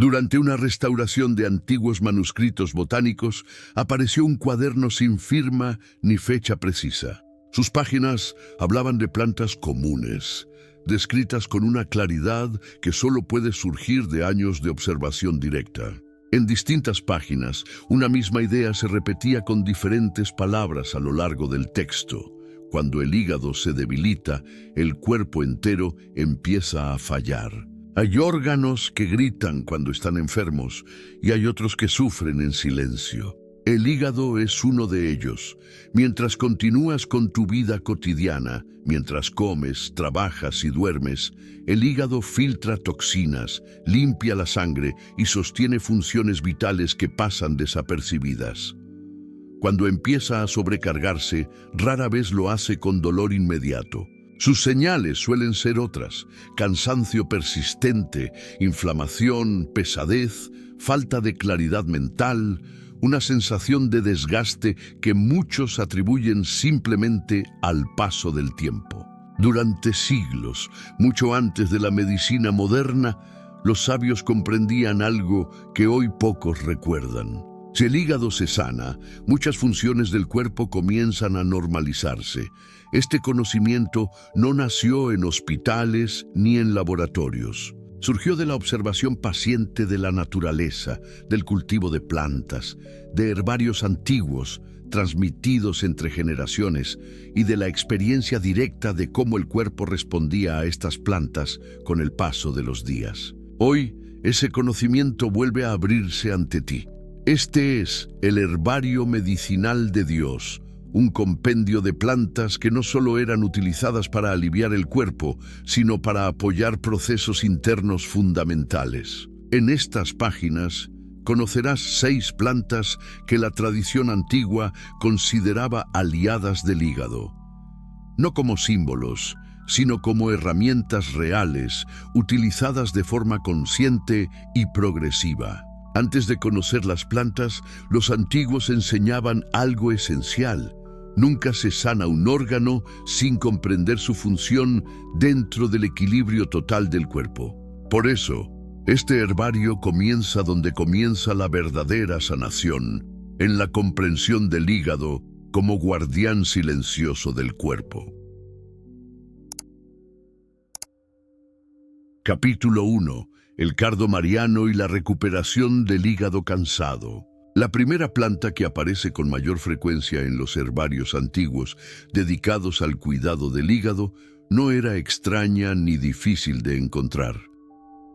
Durante una restauración de antiguos manuscritos botánicos, apareció un cuaderno sin firma ni fecha precisa. Sus páginas hablaban de plantas comunes, descritas con una claridad que solo puede surgir de años de observación directa. En distintas páginas, una misma idea se repetía con diferentes palabras a lo largo del texto. Cuando el hígado se debilita, el cuerpo entero empieza a fallar. Hay órganos que gritan cuando están enfermos y hay otros que sufren en silencio. El hígado es uno de ellos. Mientras continúas con tu vida cotidiana, mientras comes, trabajas y duermes, el hígado filtra toxinas, limpia la sangre y sostiene funciones vitales que pasan desapercibidas. Cuando empieza a sobrecargarse, rara vez lo hace con dolor inmediato. Sus señales suelen ser otras: cansancio persistente, inflamación, pesadez, falta de claridad mental, una sensación de desgaste que muchos atribuyen simplemente al paso del tiempo. Durante siglos, mucho antes de la medicina moderna, los sabios comprendían algo que hoy pocos recuerdan. Si el hígado se sana, muchas funciones del cuerpo comienzan a normalizarse. Este conocimiento no nació en hospitales ni en laboratorios. Surgió de la observación paciente de la naturaleza, del cultivo de plantas, de herbarios antiguos, transmitidos entre generaciones, y de la experiencia directa de cómo el cuerpo respondía a estas plantas con el paso de los días. Hoy, ese conocimiento vuelve a abrirse ante ti. Este es el herbario medicinal de Dios, un compendio de plantas que no solo eran utilizadas para aliviar el cuerpo, sino para apoyar procesos internos fundamentales. En estas páginas conocerás 6 plantas que la tradición antigua consideraba aliadas del hígado. No como símbolos, sino como herramientas reales, utilizadas de forma consciente y progresiva. Antes de conocer las plantas, los antiguos enseñaban algo esencial. Nunca se sana un órgano sin comprender su función dentro del equilibrio total del cuerpo. Por eso, este herbario comienza donde comienza la verdadera sanación, en la comprensión del hígado como guardián silencioso del cuerpo. Capítulo 1. El cardo mariano y la recuperación del hígado cansado. La primera planta que aparece con mayor frecuencia en los herbarios antiguos dedicados al cuidado del hígado no era extraña ni difícil de encontrar.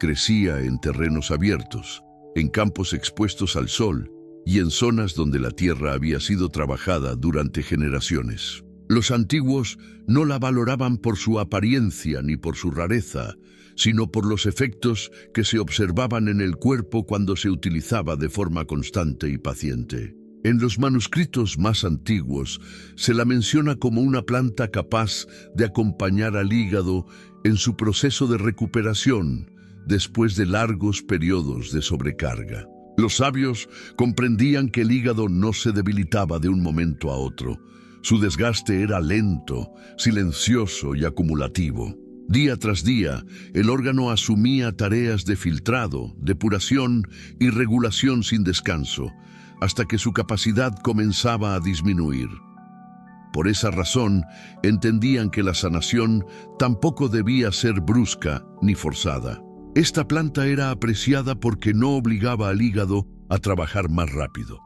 Crecía en terrenos abiertos, en campos expuestos al sol y en zonas donde la tierra había sido trabajada durante generaciones. Los antiguos no la valoraban por su apariencia ni por su rareza, sino por los efectos que se observaban en el cuerpo cuando se utilizaba de forma constante y paciente. En los manuscritos más antiguos se la menciona como una planta capaz de acompañar al hígado en su proceso de recuperación después de largos periodos de sobrecarga. Los sabios comprendían que el hígado no se debilitaba de un momento a otro. Su desgaste era lento, silencioso y acumulativo. Día tras día, el órgano asumía tareas de filtrado, depuración y regulación sin descanso, hasta que su capacidad comenzaba a disminuir. Por esa razón, entendían que la sanación tampoco debía ser brusca ni forzada. Esta planta era apreciada porque no obligaba al hígado a trabajar más rápido,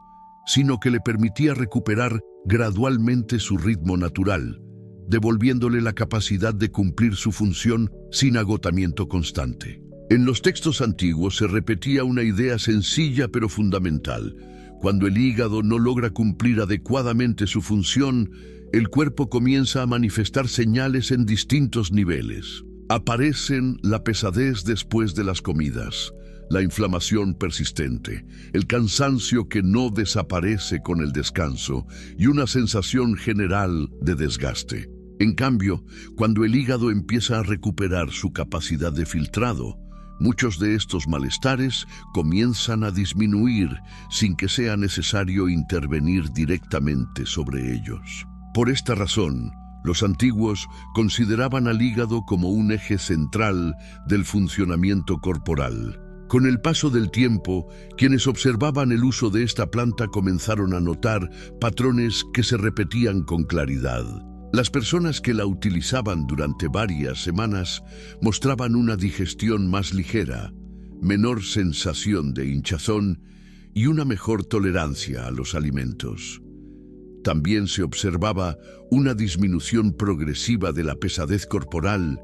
sino que le permitía recuperar gradualmente su ritmo natural, devolviéndole la capacidad de cumplir su función sin agotamiento constante. En los textos antiguos se repetía una idea sencilla pero fundamental. Cuando el hígado no logra cumplir adecuadamente su función, el cuerpo comienza a manifestar señales en distintos niveles. Aparecen la pesadez después de las comidas, la inflamación persistente, el cansancio que no desaparece con el descanso y una sensación general de desgaste. En cambio, cuando el hígado empieza a recuperar su capacidad de filtrado, muchos de estos malestares comienzan a disminuir sin que sea necesario intervenir directamente sobre ellos. Por esta razón, los antiguos consideraban al hígado como un eje central del funcionamiento corporal. Con el paso del tiempo, quienes observaban el uso de esta planta comenzaron a notar patrones que se repetían con claridad. Las personas que la utilizaban durante varias semanas mostraban una digestión más ligera, menor sensación de hinchazón y una mejor tolerancia a los alimentos. También se observaba una disminución progresiva de la pesadez corporal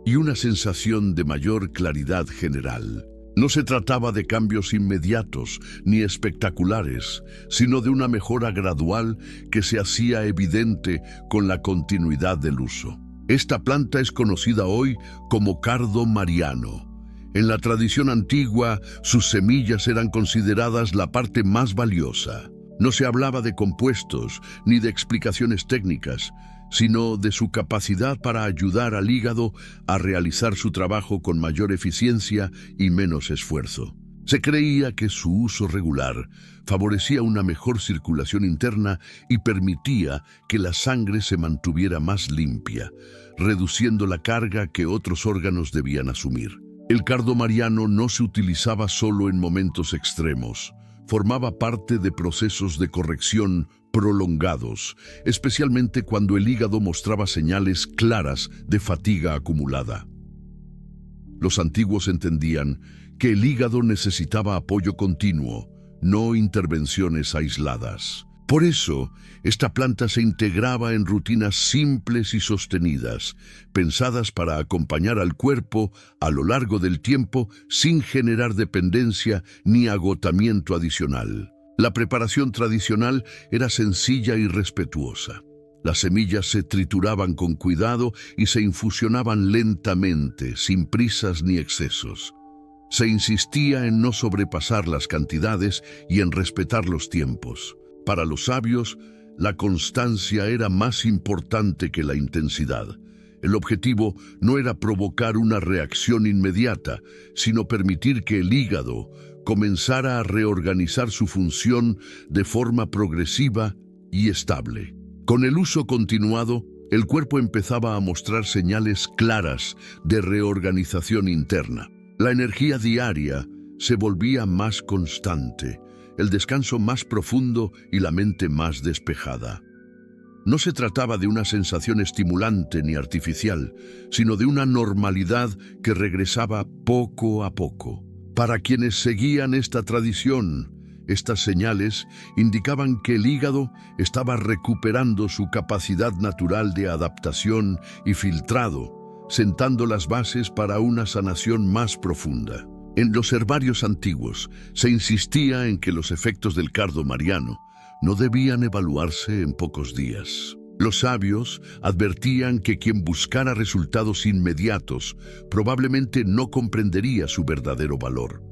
y una sensación de mayor claridad general. No se trataba de cambios inmediatos ni espectaculares, sino de una mejora gradual que se hacía evidente con la continuidad del uso. Esta planta es conocida hoy como cardo mariano. En la tradición antigua, sus semillas eran consideradas la parte más valiosa. No se hablaba de compuestos ni de explicaciones técnicas, sino de su capacidad para ayudar al hígado a realizar su trabajo con mayor eficiencia y menos esfuerzo. Se creía que su uso regular favorecía una mejor circulación interna y permitía que la sangre se mantuviera más limpia, reduciendo la carga que otros órganos debían asumir. El cardo mariano no se utilizaba solo en momentos extremos. Formaba parte de procesos de corrección prolongados, especialmente cuando el hígado mostraba señales claras de fatiga acumulada. Los antiguos entendían que el hígado necesitaba apoyo continuo, no intervenciones aisladas. Por eso, esta planta se integraba en rutinas simples y sostenidas, pensadas para acompañar al cuerpo a lo largo del tiempo sin generar dependencia ni agotamiento adicional. La preparación tradicional era sencilla y respetuosa. Las semillas se trituraban con cuidado y se infusionaban lentamente, sin prisas ni excesos. Se insistía en no sobrepasar las cantidades y en respetar los tiempos. Para los sabios, la constancia era más importante que la intensidad. El objetivo no era provocar una reacción inmediata, sino permitir que el hígado comenzara a reorganizar su función de forma progresiva y estable. Con el uso continuado, el cuerpo empezaba a mostrar señales claras de reorganización interna. La energía diaria se volvía más constante, el descanso más profundo y la mente más despejada. No se trataba de una sensación estimulante ni artificial, sino de una normalidad que regresaba poco a poco. Para quienes seguían esta tradición, estas señales indicaban que el hígado estaba recuperando su capacidad natural de adaptación y filtrado, sentando las bases para una sanación más profunda. En los herbarios antiguos se insistía en que los efectos del cardo mariano no debían evaluarse en pocos días. Los sabios advertían que quien buscara resultados inmediatos probablemente no comprendería su verdadero valor.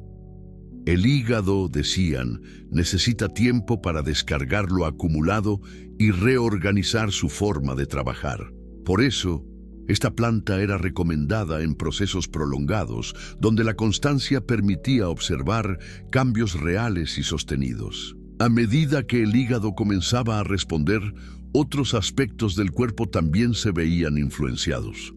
El hígado, decían, necesita tiempo para descargar lo acumulado y reorganizar su forma de trabajar. Por eso, esta planta era recomendada en procesos prolongados, donde la constancia permitía observar cambios reales y sostenidos. A medida que el hígado comenzaba a responder, otros aspectos del cuerpo también se veían influenciados.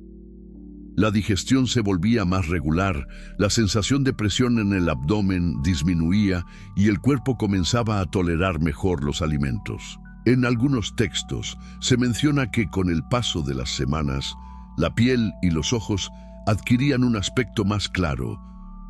La digestión se volvía más regular, la sensación de presión en el abdomen disminuía y el cuerpo comenzaba a tolerar mejor los alimentos. En algunos textos se menciona que con el paso de las semanas, la piel y los ojos adquirían un aspecto más claro,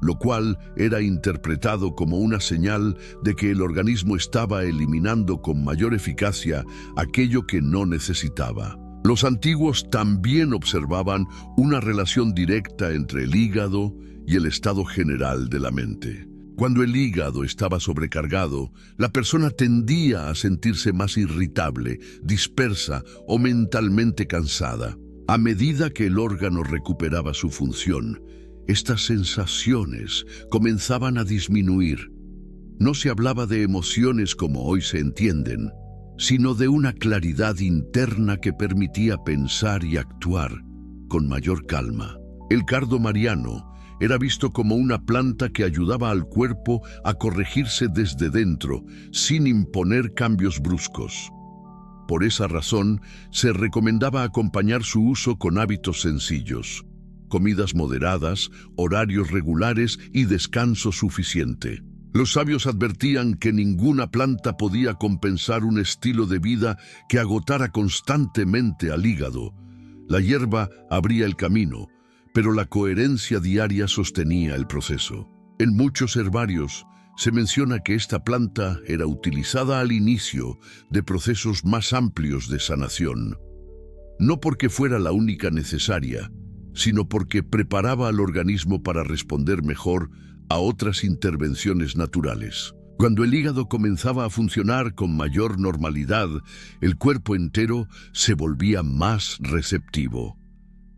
lo cual era interpretado como una señal de que el organismo estaba eliminando con mayor eficacia aquello que no necesitaba. Los antiguos también observaban una relación directa entre el hígado y el estado general de la mente. Cuando el hígado estaba sobrecargado, la persona tendía a sentirse más irritable, dispersa o mentalmente cansada. A medida que el órgano recuperaba su función, estas sensaciones comenzaban a disminuir. No se hablaba de emociones como hoy se entienden, sino de una claridad interna que permitía pensar y actuar con mayor calma. El cardo mariano era visto como una planta que ayudaba al cuerpo a corregirse desde dentro, sin imponer cambios bruscos. Por esa razón, se recomendaba acompañar su uso con hábitos sencillos, comidas moderadas, horarios regulares y descanso suficiente. Los sabios advertían que ninguna planta podía compensar un estilo de vida que agotara constantemente al hígado. La hierba abría el camino, pero la coherencia diaria sostenía el proceso. En muchos herbarios se menciona que esta planta era utilizada al inicio de procesos más amplios de sanación. No porque fuera la única necesaria, sino porque preparaba al organismo para responder mejor a otras intervenciones naturales. Cuando el hígado comenzaba a funcionar con mayor normalidad, el cuerpo entero se volvía más receptivo.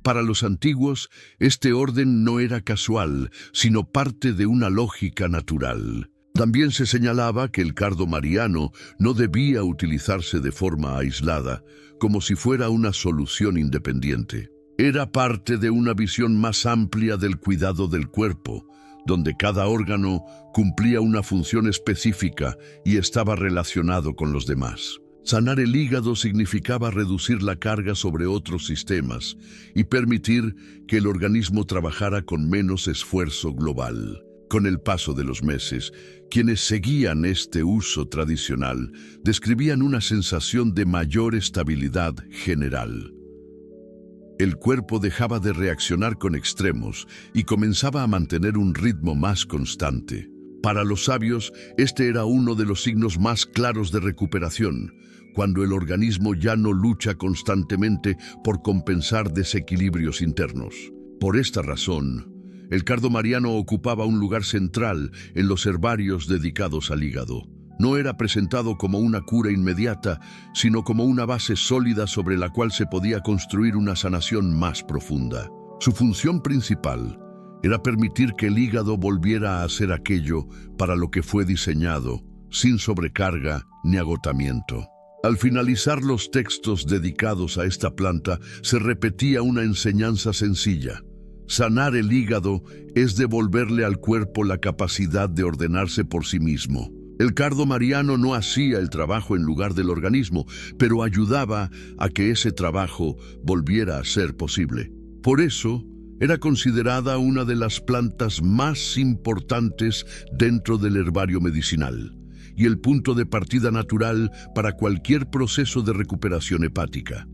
Para los antiguos, este orden no era casual, sino parte de una lógica natural. También se señalaba que el cardo mariano no debía utilizarse de forma aislada, como si fuera una solución independiente. Era parte de una visión más amplia del cuidado del cuerpo, donde cada órgano cumplía una función específica y estaba relacionado con los demás. Sanar el hígado significaba reducir la carga sobre otros sistemas y permitir que el organismo trabajara con menos esfuerzo global. Con el paso de los meses, quienes seguían este uso tradicional describían una sensación de mayor estabilidad general. El cuerpo dejaba de reaccionar con extremos y comenzaba a mantener un ritmo más constante. Para los sabios, este era uno de los signos más claros de recuperación, cuando el organismo ya no lucha constantemente por compensar desequilibrios internos. Por esta razón, el cardo mariano ocupaba un lugar central en los herbarios dedicados al hígado. No era presentado como una cura inmediata, sino como una base sólida sobre la cual se podía construir una sanación más profunda. Su función principal era permitir que el hígado volviera a hacer aquello para lo que fue diseñado, sin sobrecarga ni agotamiento. Al finalizar los textos dedicados a esta planta, se repetía una enseñanza sencilla. Sanar el hígado es devolverle al cuerpo la capacidad de ordenarse por sí mismo. El cardo mariano no hacía el trabajo en lugar del organismo, pero ayudaba a que ese trabajo volviera a ser posible. Por eso, era considerada una de las plantas más importantes dentro del herbario medicinal y el punto de partida natural para cualquier proceso de recuperación hepática.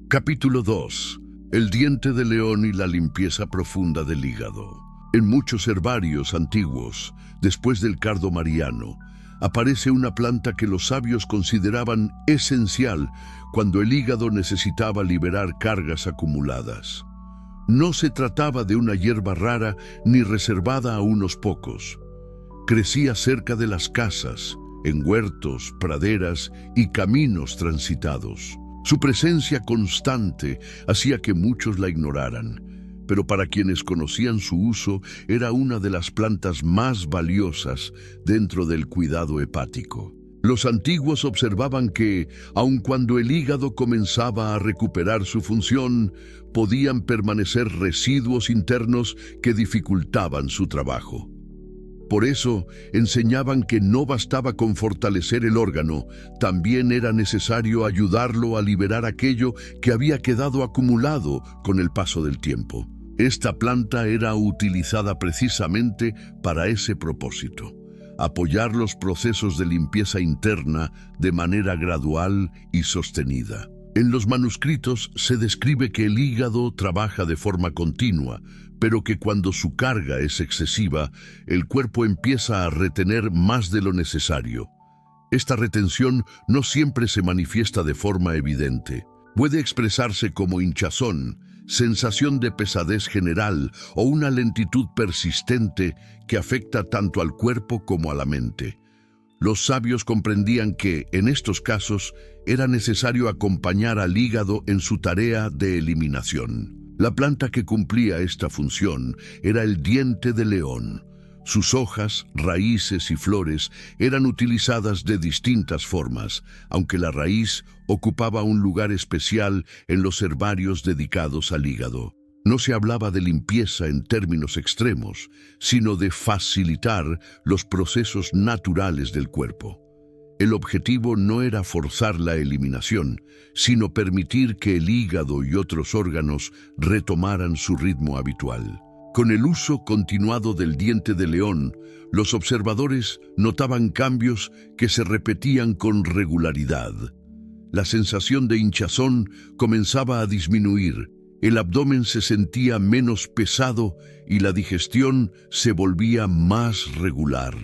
Capítulo 2. El diente de león y la limpieza profunda del hígado. En muchos herbarios antiguos, después del cardo mariano, aparece una planta que los sabios consideraban esencial cuando el hígado necesitaba liberar cargas acumuladas. No se trataba de una hierba rara ni reservada a unos pocos. Crecía cerca de las casas, en huertos, praderas y caminos transitados. Su presencia constante hacía que muchos la ignoraran, pero para quienes conocían su uso era una de las plantas más valiosas dentro del cuidado hepático. Los antiguos observaban que, aun cuando el hígado comenzaba a recuperar su función, podían permanecer residuos internos que dificultaban su trabajo. Por eso, enseñaban que no bastaba con fortalecer el órgano, también era necesario ayudarlo a liberar aquello que había quedado acumulado con el paso del tiempo. Esta planta era utilizada precisamente para ese propósito: apoyar los procesos de limpieza interna de manera gradual y sostenida. En los manuscritos se describe que el hígado trabaja de forma continua, pero que cuando su carga es excesiva, el cuerpo empieza a retener más de lo necesario. Esta retención no siempre se manifiesta de forma evidente. Puede expresarse como hinchazón, sensación de pesadez general o una lentitud persistente que afecta tanto al cuerpo como a la mente. Los sabios comprendían que, en estos casos, era necesario acompañar al hígado en su tarea de eliminación. La planta que cumplía esta función era el diente de león. Sus hojas, raíces y flores eran utilizadas de distintas formas, aunque la raíz ocupaba un lugar especial en los herbarios dedicados al hígado. No se hablaba de limpieza en términos extremos, sino de facilitar los procesos naturales del cuerpo. El objetivo no era forzar la eliminación, sino permitir que el hígado y otros órganos retomaran su ritmo habitual. Con el uso continuado del diente de león, los observadores notaban cambios que se repetían con regularidad. La sensación de hinchazón comenzaba a disminuir, el abdomen se sentía menos pesado y la digestión se volvía más regular.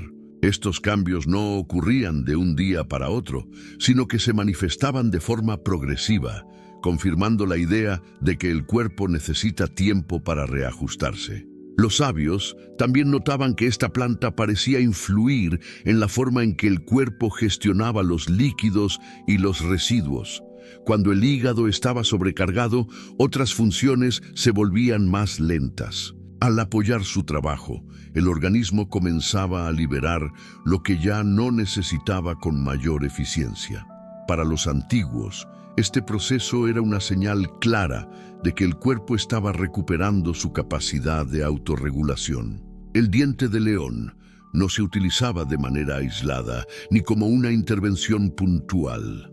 Estos cambios no ocurrían de un día para otro, sino que se manifestaban de forma progresiva, confirmando la idea de que el cuerpo necesita tiempo para reajustarse. Los sabios también notaban que esta planta parecía influir en la forma en que el cuerpo gestionaba los líquidos y los residuos. Cuando el hígado estaba sobrecargado, otras funciones se volvían más lentas. Al apoyar su trabajo, el organismo comenzaba a liberar lo que ya no necesitaba con mayor eficiencia. Para los antiguos, este proceso era una señal clara de que el cuerpo estaba recuperando su capacidad de autorregulación. El diente de león no se utilizaba de manera aislada ni como una intervención puntual.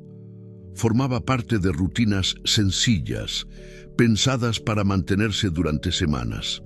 Formaba parte de rutinas sencillas, pensadas para mantenerse durante semanas.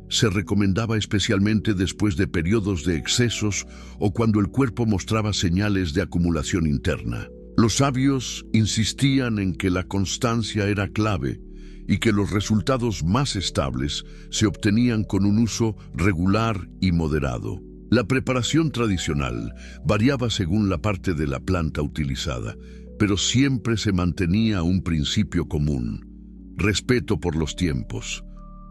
Se recomendaba especialmente después de periodos de excesos o cuando el cuerpo mostraba señales de acumulación interna. Los sabios insistían en que la constancia era clave y que los resultados más estables se obtenían con un uso regular y moderado. La preparación tradicional variaba según la parte de la planta utilizada, pero siempre se mantenía un principio común: respeto por los tiempos.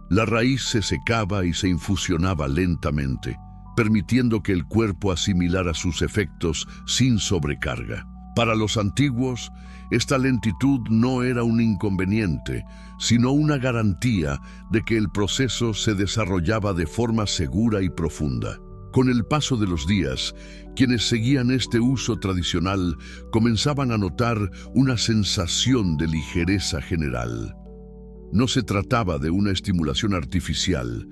La raíz se secaba y se infusionaba lentamente, permitiendo que el cuerpo asimilara sus efectos sin sobrecarga. Para los antiguos, esta lentitud no era un inconveniente, sino una garantía de que el proceso se desarrollaba de forma segura y profunda. Con el paso de los días, quienes seguían este uso tradicional comenzaban a notar una sensación de ligereza general. No se trataba de una estimulación artificial,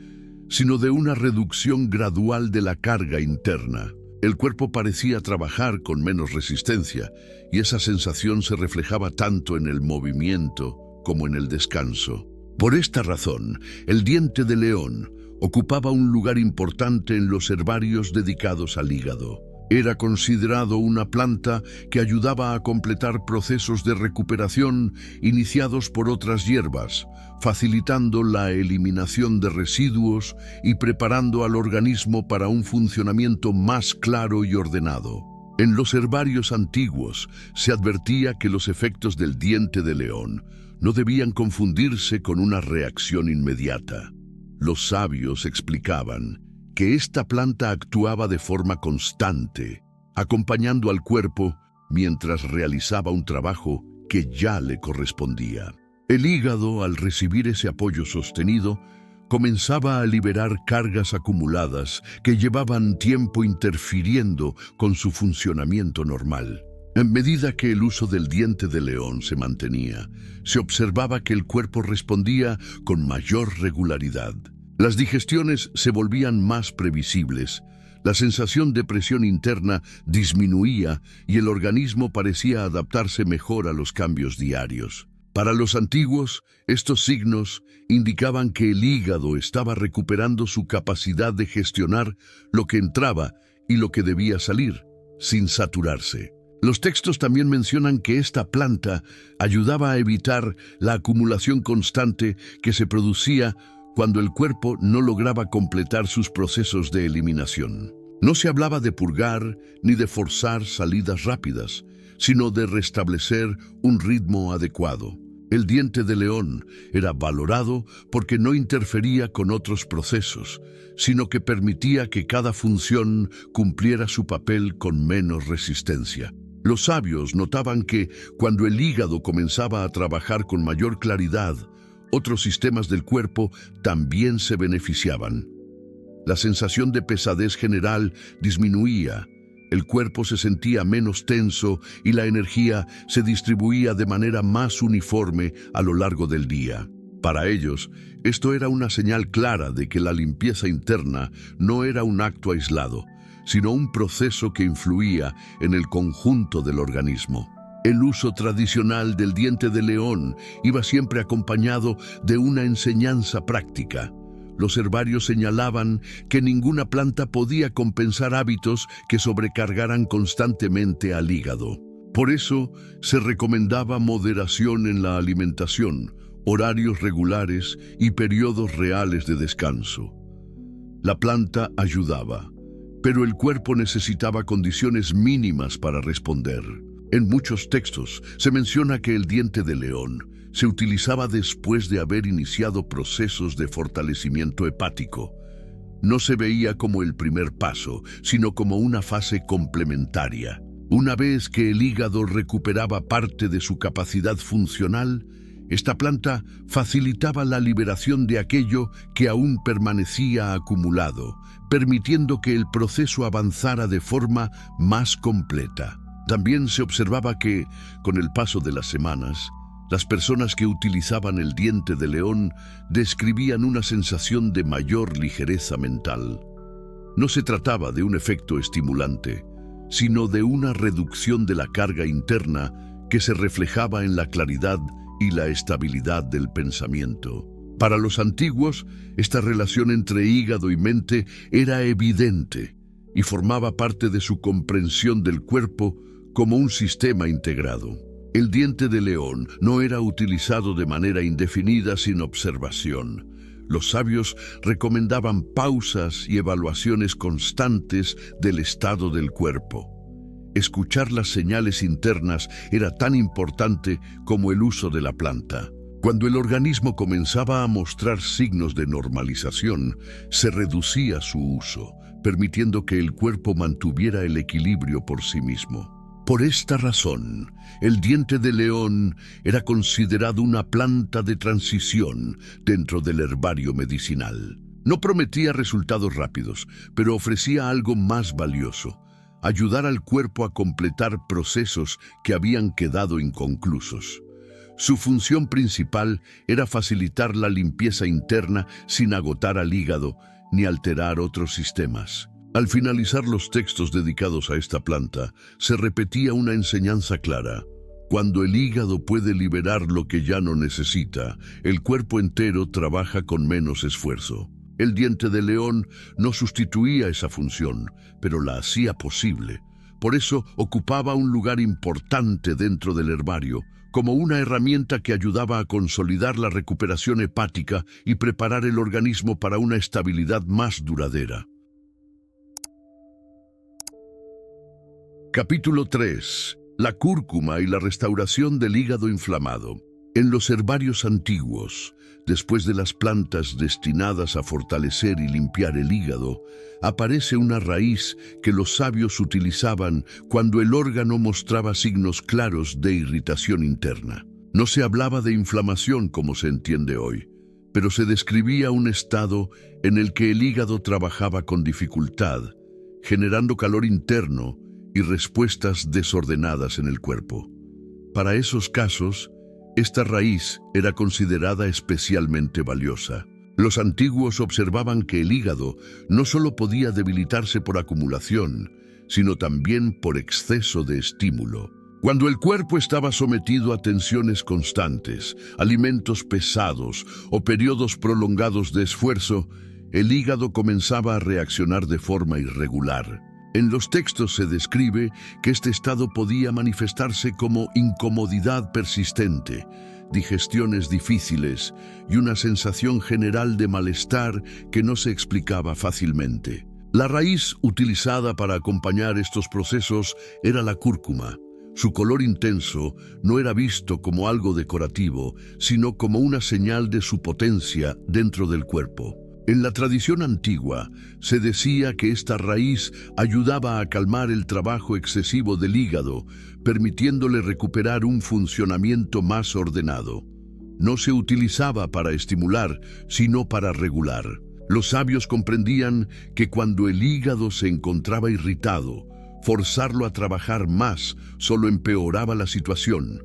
sino de una reducción gradual de la carga interna. El cuerpo parecía trabajar con menos resistencia, y esa sensación se reflejaba tanto en el movimiento como en el descanso. Por esta razón, el diente de león ocupaba un lugar importante en los herbarios dedicados al hígado. Era considerado una planta que ayudaba a completar procesos de recuperación iniciados por otras hierbas, facilitando la eliminación de residuos y preparando al organismo para un funcionamiento más claro y ordenado. En los herbarios antiguos se advertía que los efectos del diente de león no debían confundirse con una reacción inmediata. Los sabios explicaban que esta planta actuaba de forma constante, acompañando al cuerpo mientras realizaba un trabajo que ya le correspondía. El hígado, al recibir ese apoyo sostenido, comenzaba a liberar cargas acumuladas que llevaban tiempo interfiriendo con su funcionamiento normal. En medida que el uso del diente de león se mantenía, se observaba que el cuerpo respondía con mayor regularidad. Las digestiones se volvían más previsibles, la sensación de presión interna disminuía y el organismo parecía adaptarse mejor a los cambios diarios. Para los antiguos, estos signos indicaban que el hígado estaba recuperando su capacidad de gestionar lo que entraba y lo que debía salir, sin saturarse. Los textos también mencionan que esta planta ayudaba a evitar la acumulación constante que se producía cuando el cuerpo no lograba completar sus procesos de eliminación. No se hablaba de purgar ni de forzar salidas rápidas, sino de restablecer un ritmo adecuado. El diente de león era valorado porque no interfería con otros procesos, sino que permitía que cada función cumpliera su papel con menos resistencia. Los sabios notaban que, cuando el hígado comenzaba a trabajar con mayor claridad, otros sistemas del cuerpo también se beneficiaban. La sensación de pesadez general disminuía, el cuerpo se sentía menos tenso y la energía se distribuía de manera más uniforme a lo largo del día. Para ellos, esto era una señal clara de que la limpieza interna no era un acto aislado, sino un proceso que influía en el conjunto del organismo. El uso tradicional del diente de león iba siempre acompañado de una enseñanza práctica. Los herbarios señalaban que ninguna planta podía compensar hábitos que sobrecargaran constantemente al hígado. Por eso se recomendaba moderación en la alimentación, horarios regulares y periodos reales de descanso. La planta ayudaba, pero el cuerpo necesitaba condiciones mínimas para responder. En muchos textos se menciona que el diente de león se utilizaba después de haber iniciado procesos de fortalecimiento hepático. No se veía como el primer paso, sino como una fase complementaria. Una vez que el hígado recuperaba parte de su capacidad funcional, esta planta facilitaba la liberación de aquello que aún permanecía acumulado, permitiendo que el proceso avanzara de forma más completa. También se observaba que, con el paso de las semanas, las personas que utilizaban el diente de león describían una sensación de mayor ligereza mental. No se trataba de un efecto estimulante, sino de una reducción de la carga interna que se reflejaba en la claridad y la estabilidad del pensamiento. Para los antiguos, esta relación entre hígado y mente era evidente y formaba parte de su comprensión del cuerpo como un sistema integrado. El diente de león no era utilizado de manera indefinida sin observación. Los sabios recomendaban pausas y evaluaciones constantes del estado del cuerpo. Escuchar las señales internas era tan importante como el uso de la planta. Cuando el organismo comenzaba a mostrar signos de normalización, se reducía su uso, permitiendo que el cuerpo mantuviera el equilibrio por sí mismo. Por esta razón, el diente de león era considerado una planta de transición dentro del herbario medicinal. No prometía resultados rápidos, pero ofrecía algo más valioso: ayudar al cuerpo a completar procesos que habían quedado inconclusos. Su función principal era facilitar la limpieza interna sin agotar al hígado ni alterar otros sistemas. Al finalizar los textos dedicados a esta planta, se repetía una enseñanza clara: cuando el hígado puede liberar lo que ya no necesita, el cuerpo entero trabaja con menos esfuerzo. El diente de león no sustituía esa función, pero la hacía posible. Por eso ocupaba un lugar importante dentro del herbario, como una herramienta que ayudaba a consolidar la recuperación hepática y preparar el organismo para una estabilidad más duradera. Capítulo 3. La cúrcuma y la restauración del hígado inflamado. En los herbarios antiguos, después de las plantas destinadas a fortalecer y limpiar el hígado, aparece una raíz que los sabios utilizaban cuando el órgano mostraba signos claros de irritación interna. No se hablaba de inflamación como se entiende hoy, pero se describía un estado en el que el hígado trabajaba con dificultad, generando calor interno y respuestas desordenadas en el cuerpo. Para esos casos, esta raíz era considerada especialmente valiosa. Los antiguos observaban que el hígado no solo podía debilitarse por acumulación, sino también por exceso de estímulo. Cuando el cuerpo estaba sometido a tensiones constantes, alimentos pesados o periodos prolongados de esfuerzo, el hígado comenzaba a reaccionar de forma irregular. En los textos se describe que este estado podía manifestarse como incomodidad persistente, digestiones difíciles y una sensación general de malestar que no se explicaba fácilmente. La raíz utilizada para acompañar estos procesos era la cúrcuma. Su color intenso no era visto como algo decorativo, sino como una señal de su potencia dentro del cuerpo. En la tradición antigua, se decía que esta raíz ayudaba a calmar el trabajo excesivo del hígado, permitiéndole recuperar un funcionamiento más ordenado. No se utilizaba para estimular, sino para regular. Los sabios comprendían que cuando el hígado se encontraba irritado, forzarlo a trabajar más solo empeoraba la situación.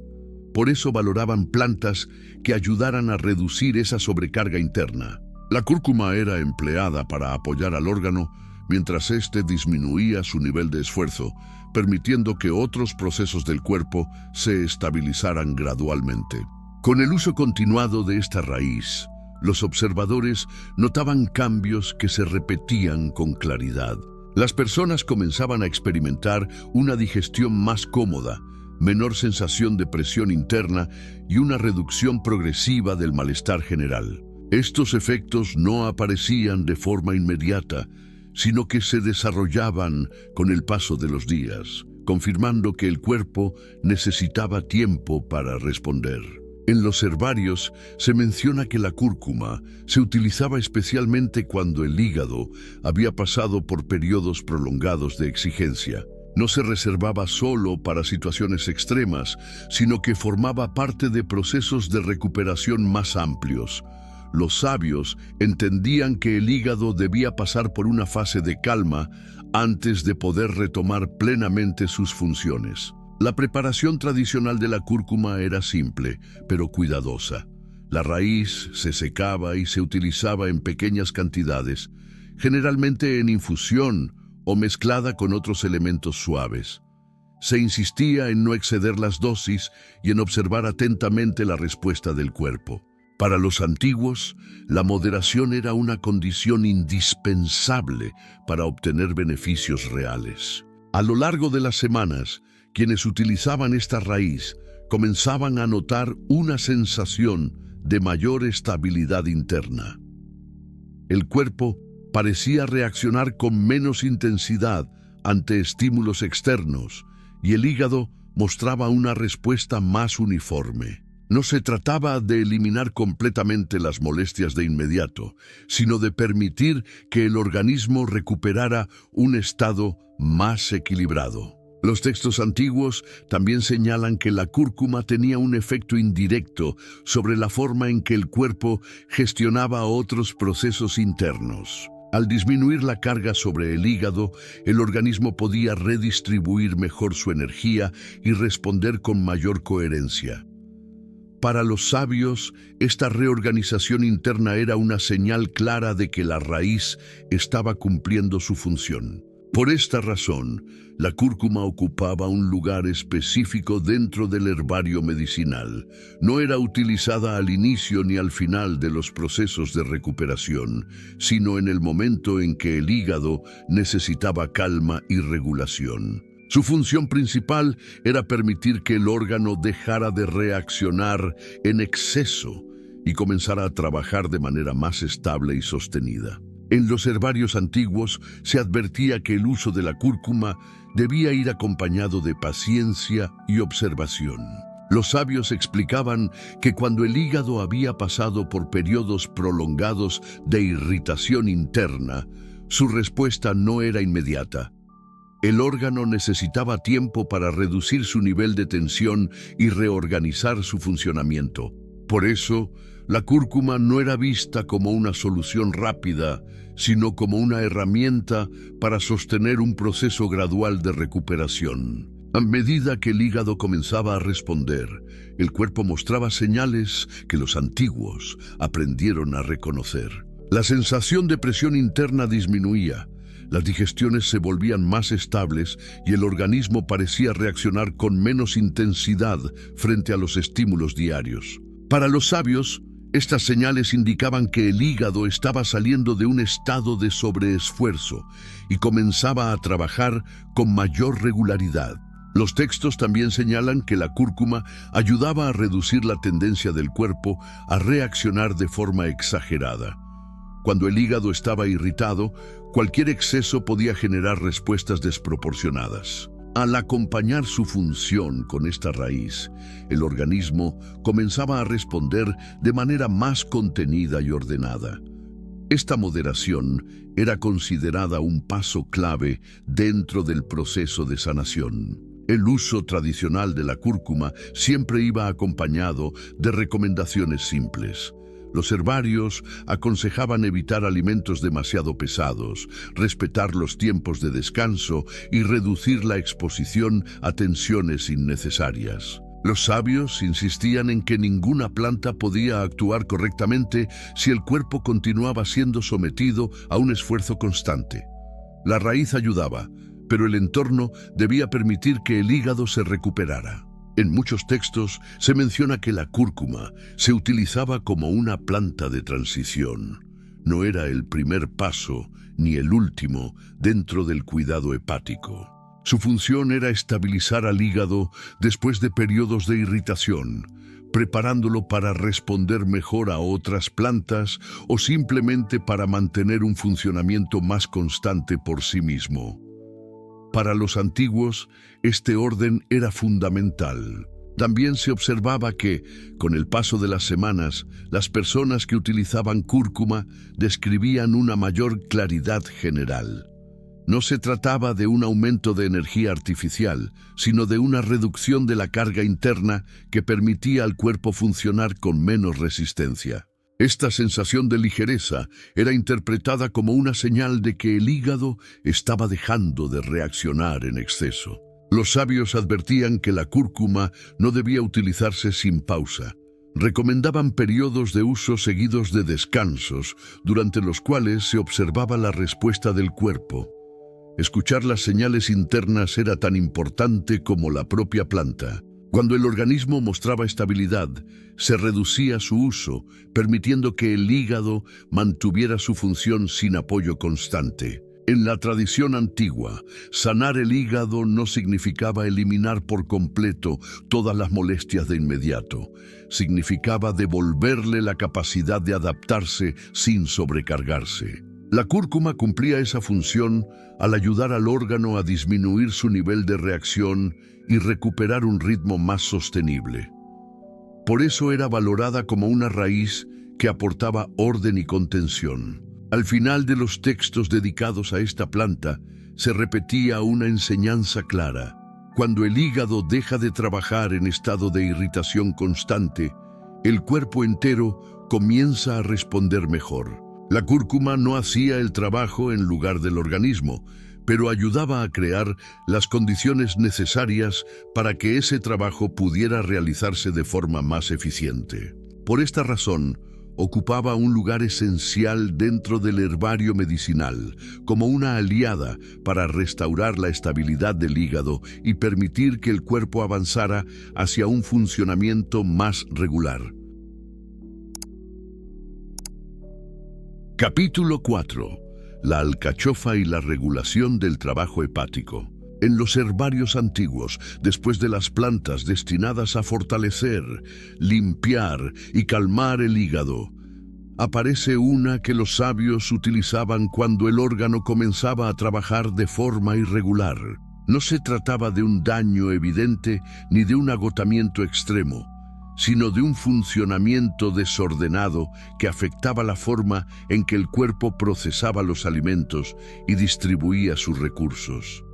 Por eso valoraban plantas que ayudaran a reducir esa sobrecarga interna. La cúrcuma era empleada para apoyar al órgano, mientras éste disminuía su nivel de esfuerzo, permitiendo que otros procesos del cuerpo se estabilizaran gradualmente. Con el uso continuado de esta raíz, los observadores notaban cambios que se repetían con claridad. Las personas comenzaban a experimentar una digestión más cómoda, menor sensación de presión interna y una reducción progresiva del malestar general. Estos efectos no aparecían de forma inmediata, sino que se desarrollaban con el paso de los días, confirmando que el cuerpo necesitaba tiempo para responder. En los herbarios se menciona que la cúrcuma se utilizaba especialmente cuando el hígado había pasado por periodos prolongados de exigencia. No se reservaba solo para situaciones extremas, sino que formaba parte de procesos de recuperación más amplios. Los sabios entendían que el hígado debía pasar por una fase de calma antes de poder retomar plenamente sus funciones. La preparación tradicional de la cúrcuma era simple, pero cuidadosa. La raíz se secaba y se utilizaba en pequeñas cantidades, generalmente en infusión o mezclada con otros elementos suaves. Se insistía en no exceder las dosis y en observar atentamente la respuesta del cuerpo. Para los antiguos, la moderación era una condición indispensable para obtener beneficios reales. A lo largo de las semanas, quienes utilizaban esta raíz comenzaban a notar una sensación de mayor estabilidad interna. El cuerpo parecía reaccionar con menos intensidad ante estímulos externos y el hígado mostraba una respuesta más uniforme. No se trataba de eliminar completamente las molestias de inmediato, sino de permitir que el organismo recuperara un estado más equilibrado. Los textos antiguos también señalan que la cúrcuma tenía un efecto indirecto sobre la forma en que el cuerpo gestionaba otros procesos internos. Al disminuir la carga sobre el hígado, el organismo podía redistribuir mejor su energía y responder con mayor coherencia. Para los sabios, esta reorganización interna era una señal clara de que la raíz estaba cumpliendo su función. Por esta razón, la cúrcuma ocupaba un lugar específico dentro del herbario medicinal. No era utilizada al inicio ni al final de los procesos de recuperación, sino en el momento en que el hígado necesitaba calma y regulación. Su función principal era permitir que el órgano dejara de reaccionar en exceso y comenzara a trabajar de manera más estable y sostenida. En los herbarios antiguos se advertía que el uso de la cúrcuma debía ir acompañado de paciencia y observación. Los sabios explicaban que cuando el hígado había pasado por periodos prolongados de irritación interna, su respuesta no era inmediata. El órgano necesitaba tiempo para reducir su nivel de tensión y reorganizar su funcionamiento. Por eso, la cúrcuma no era vista como una solución rápida, sino como una herramienta para sostener un proceso gradual de recuperación. A medida que el hígado comenzaba a responder, el cuerpo mostraba señales que los antiguos aprendieron a reconocer. La sensación de presión interna disminuía, las digestiones se volvían más estables y el organismo parecía reaccionar con menos intensidad frente a los estímulos diarios. Para los sabios, estas señales indicaban que el hígado estaba saliendo de un estado de sobreesfuerzo y comenzaba a trabajar con mayor regularidad. Los textos también señalan que la cúrcuma ayudaba a reducir la tendencia del cuerpo a reaccionar de forma exagerada. Cuando el hígado estaba irritado, cualquier exceso podía generar respuestas desproporcionadas. Al acompañar su función con esta raíz, el organismo comenzaba a responder de manera más contenida y ordenada. Esta moderación era considerada un paso clave dentro del proceso de sanación. El uso tradicional de la cúrcuma siempre iba acompañado de recomendaciones simples. Los herbarios aconsejaban evitar alimentos demasiado pesados, respetar los tiempos de descanso y reducir la exposición a tensiones innecesarias. Los sabios insistían en que ninguna planta podía actuar correctamente si el cuerpo continuaba siendo sometido a un esfuerzo constante. La raíz ayudaba, pero el entorno debía permitir que el hígado se recuperara. En muchos textos se menciona que la cúrcuma se utilizaba como una planta de transición. No era el primer paso ni el último dentro del cuidado hepático. Su función era estabilizar al hígado después de periodos de irritación, preparándolo para responder mejor a otras plantas o simplemente para mantener un funcionamiento más constante por sí mismo. Para los antiguos, este orden era fundamental. También se observaba que, con el paso de las semanas, las personas que utilizaban cúrcuma describían una mayor claridad general. No se trataba de un aumento de energía artificial, sino de una reducción de la carga interna que permitía al cuerpo funcionar con menos resistencia. Esta sensación de ligereza era interpretada como una señal de que el hígado estaba dejando de reaccionar en exceso. Los sabios advertían que la cúrcuma no debía utilizarse sin pausa. Recomendaban periodos de uso seguidos de descansos, durante los cuales se observaba la respuesta del cuerpo. Escuchar las señales internas era tan importante como la propia planta. Cuando el organismo mostraba estabilidad, se reducía su uso, permitiendo que el hígado mantuviera su función sin apoyo constante. En la tradición antigua, sanar el hígado no significaba eliminar por completo todas las molestias de inmediato. Significaba devolverle la capacidad de adaptarse sin sobrecargarse. La cúrcuma cumplía esa función al ayudar al órgano a disminuir su nivel de reacción y recuperar un ritmo más sostenible. Por eso era valorada como una raíz que aportaba orden y contención. Al final de los textos dedicados a esta planta, se repetía una enseñanza clara. Cuando el hígado deja de trabajar en estado de irritación constante, el cuerpo entero comienza a responder mejor. La cúrcuma no hacía el trabajo en lugar del organismo, pero ayudaba a crear las condiciones necesarias para que ese trabajo pudiera realizarse de forma más eficiente. Por esta razón, ocupaba un lugar esencial dentro del herbario medicinal, como una aliada para restaurar la estabilidad del hígado y permitir que el cuerpo avanzara hacia un funcionamiento más regular. Capítulo 4. La alcachofa y la regulación del trabajo hepático. En los herbarios antiguos, después de las plantas destinadas a fortalecer, limpiar y calmar el hígado, aparece una que los sabios utilizaban cuando el órgano comenzaba a trabajar de forma irregular. No se trataba de un daño evidente ni de un agotamiento extremo, sino de un funcionamiento desordenado que afectaba la forma en que el cuerpo procesaba los alimentos y distribuía sus recursos.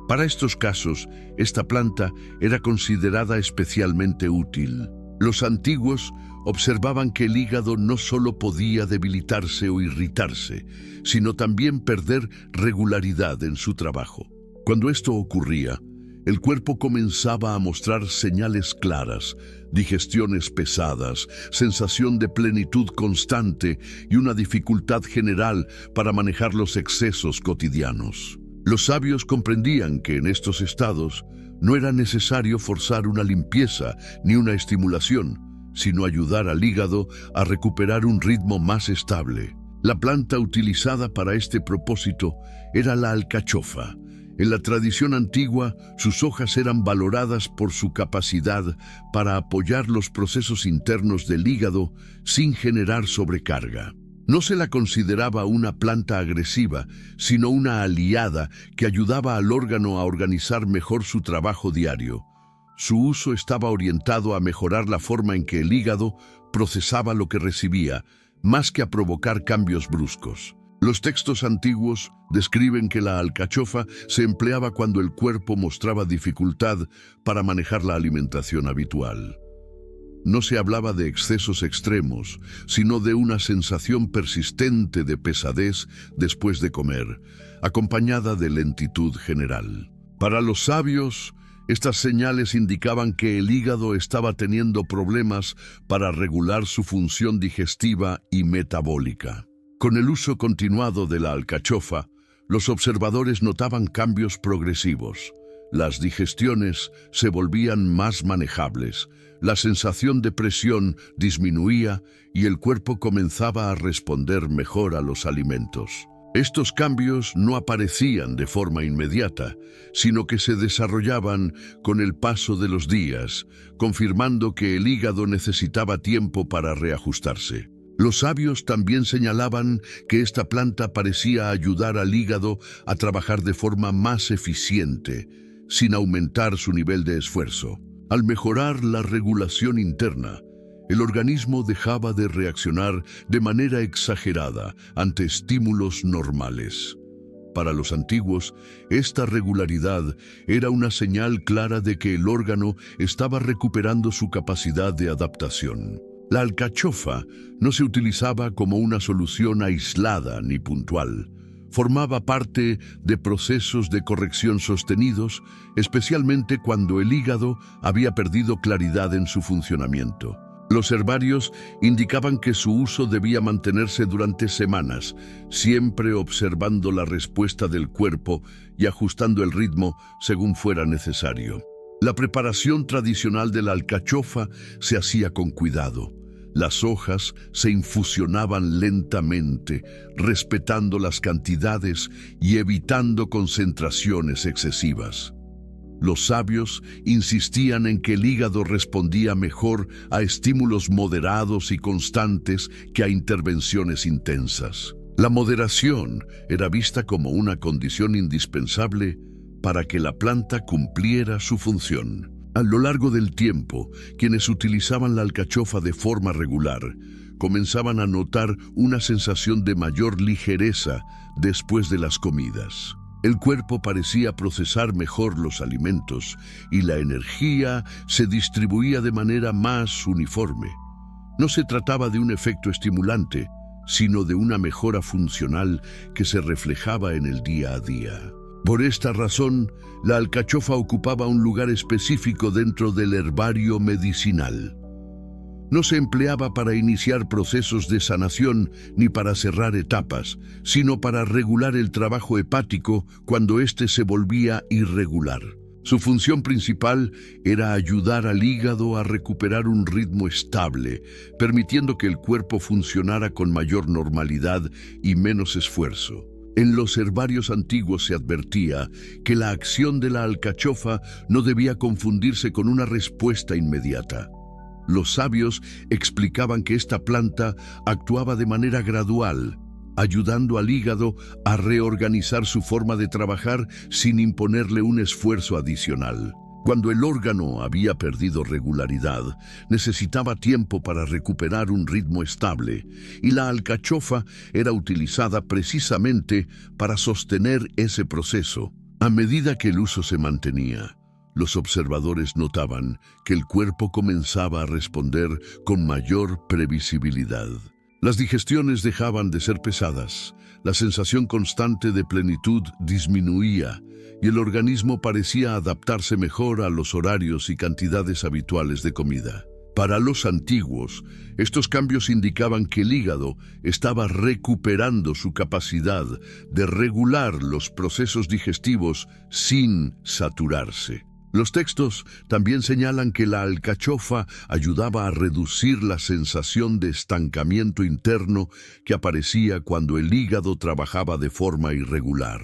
Para estos casos, esta planta era considerada especialmente útil. Los antiguos observaban que el hígado no solo podía debilitarse o irritarse, sino también perder regularidad en su trabajo. Cuando esto ocurría, el cuerpo comenzaba a mostrar señales claras, digestiones pesadas, sensación de plenitud constante y una dificultad general para manejar los excesos cotidianos. Los sabios comprendían que en estos estados no era necesario forzar una limpieza ni una estimulación, sino ayudar al hígado a recuperar un ritmo más estable. La planta utilizada para este propósito era la alcachofa. En la tradición antigua, sus hojas eran valoradas por su capacidad para apoyar los procesos internos del hígado sin generar sobrecarga. No se la consideraba una planta agresiva, sino una aliada que ayudaba al órgano a organizar mejor su trabajo diario. Su uso estaba orientado a mejorar la forma en que el hígado procesaba lo que recibía, más que a provocar cambios bruscos. Los textos antiguos describen que la alcachofa se empleaba cuando el cuerpo mostraba dificultad para manejar la alimentación habitual. No se hablaba de excesos extremos, sino de una sensación persistente de pesadez después de comer, acompañada de lentitud general. Para los sabios, estas señales indicaban que el hígado estaba teniendo problemas para regular su función digestiva y metabólica. Con el uso continuado de la alcachofa, Los observadores notaban cambios progresivos. Las digestiones se volvían más manejables, la sensación de presión disminuía y el cuerpo comenzaba a responder mejor a los alimentos. Estos cambios no aparecían de forma inmediata, sino que se desarrollaban con el paso de los días, confirmando que el hígado necesitaba tiempo para reajustarse. Los sabios también señalaban que esta planta parecía ayudar al hígado a trabajar de forma más eficiente, sin aumentar su nivel de esfuerzo. Al mejorar la regulación interna, el organismo dejaba de reaccionar de manera exagerada ante estímulos normales. Para los antiguos, esta regularidad era una señal clara de que el órgano estaba recuperando su capacidad de adaptación. La alcachofa no se utilizaba como una solución aislada ni puntual. Formaba parte de procesos de corrección sostenidos, especialmente cuando el hígado había perdido claridad en su funcionamiento. Los herbarios indicaban que su uso debía mantenerse durante semanas, siempre observando la respuesta del cuerpo y ajustando el ritmo según fuera necesario. La preparación tradicional de la alcachofa se hacía con cuidado. Las hojas se infusionaban lentamente, respetando las cantidades y evitando concentraciones excesivas. Los sabios insistían en que el hígado respondía mejor a estímulos moderados y constantes que a intervenciones intensas. La moderación era vista como una condición indispensable para que la planta cumpliera su función. A lo largo del tiempo, quienes utilizaban la alcachofa de forma regular comenzaban a notar una sensación de mayor ligereza después de las comidas. El cuerpo parecía procesar mejor los alimentos y la energía se distribuía de manera más uniforme. No se trataba de un efecto estimulante, sino de una mejora funcional que se reflejaba en el día a día. Por esta razón, la alcachofa ocupaba un lugar específico dentro del herbario medicinal. No se empleaba para iniciar procesos de sanación ni para cerrar etapas, sino para regular el trabajo hepático cuando éste se volvía irregular. Su función principal era ayudar al hígado a recuperar un ritmo estable, permitiendo que el cuerpo funcionara con mayor normalidad y menos esfuerzo. En los herbarios antiguos se advertía que la acción de la alcachofa no debía confundirse con una respuesta inmediata. Los sabios explicaban que esta planta actuaba de manera gradual, ayudando al hígado a reorganizar su forma de trabajar sin imponerle un esfuerzo adicional. Cuando el órgano había perdido regularidad, necesitaba tiempo para recuperar un ritmo estable, y la alcachofa era utilizada precisamente para sostener ese proceso. A medida que el uso se mantenía, los observadores notaban que el cuerpo comenzaba a responder con mayor previsibilidad. Las digestiones dejaban de ser pesadas, la sensación constante de plenitud disminuía y el organismo parecía adaptarse mejor a los horarios y cantidades habituales de comida. Para los antiguos, estos cambios indicaban que el hígado estaba recuperando su capacidad de regular los procesos digestivos sin saturarse. Los textos también señalan que la alcachofa ayudaba a reducir la sensación de estancamiento interno que aparecía cuando el hígado trabajaba de forma irregular.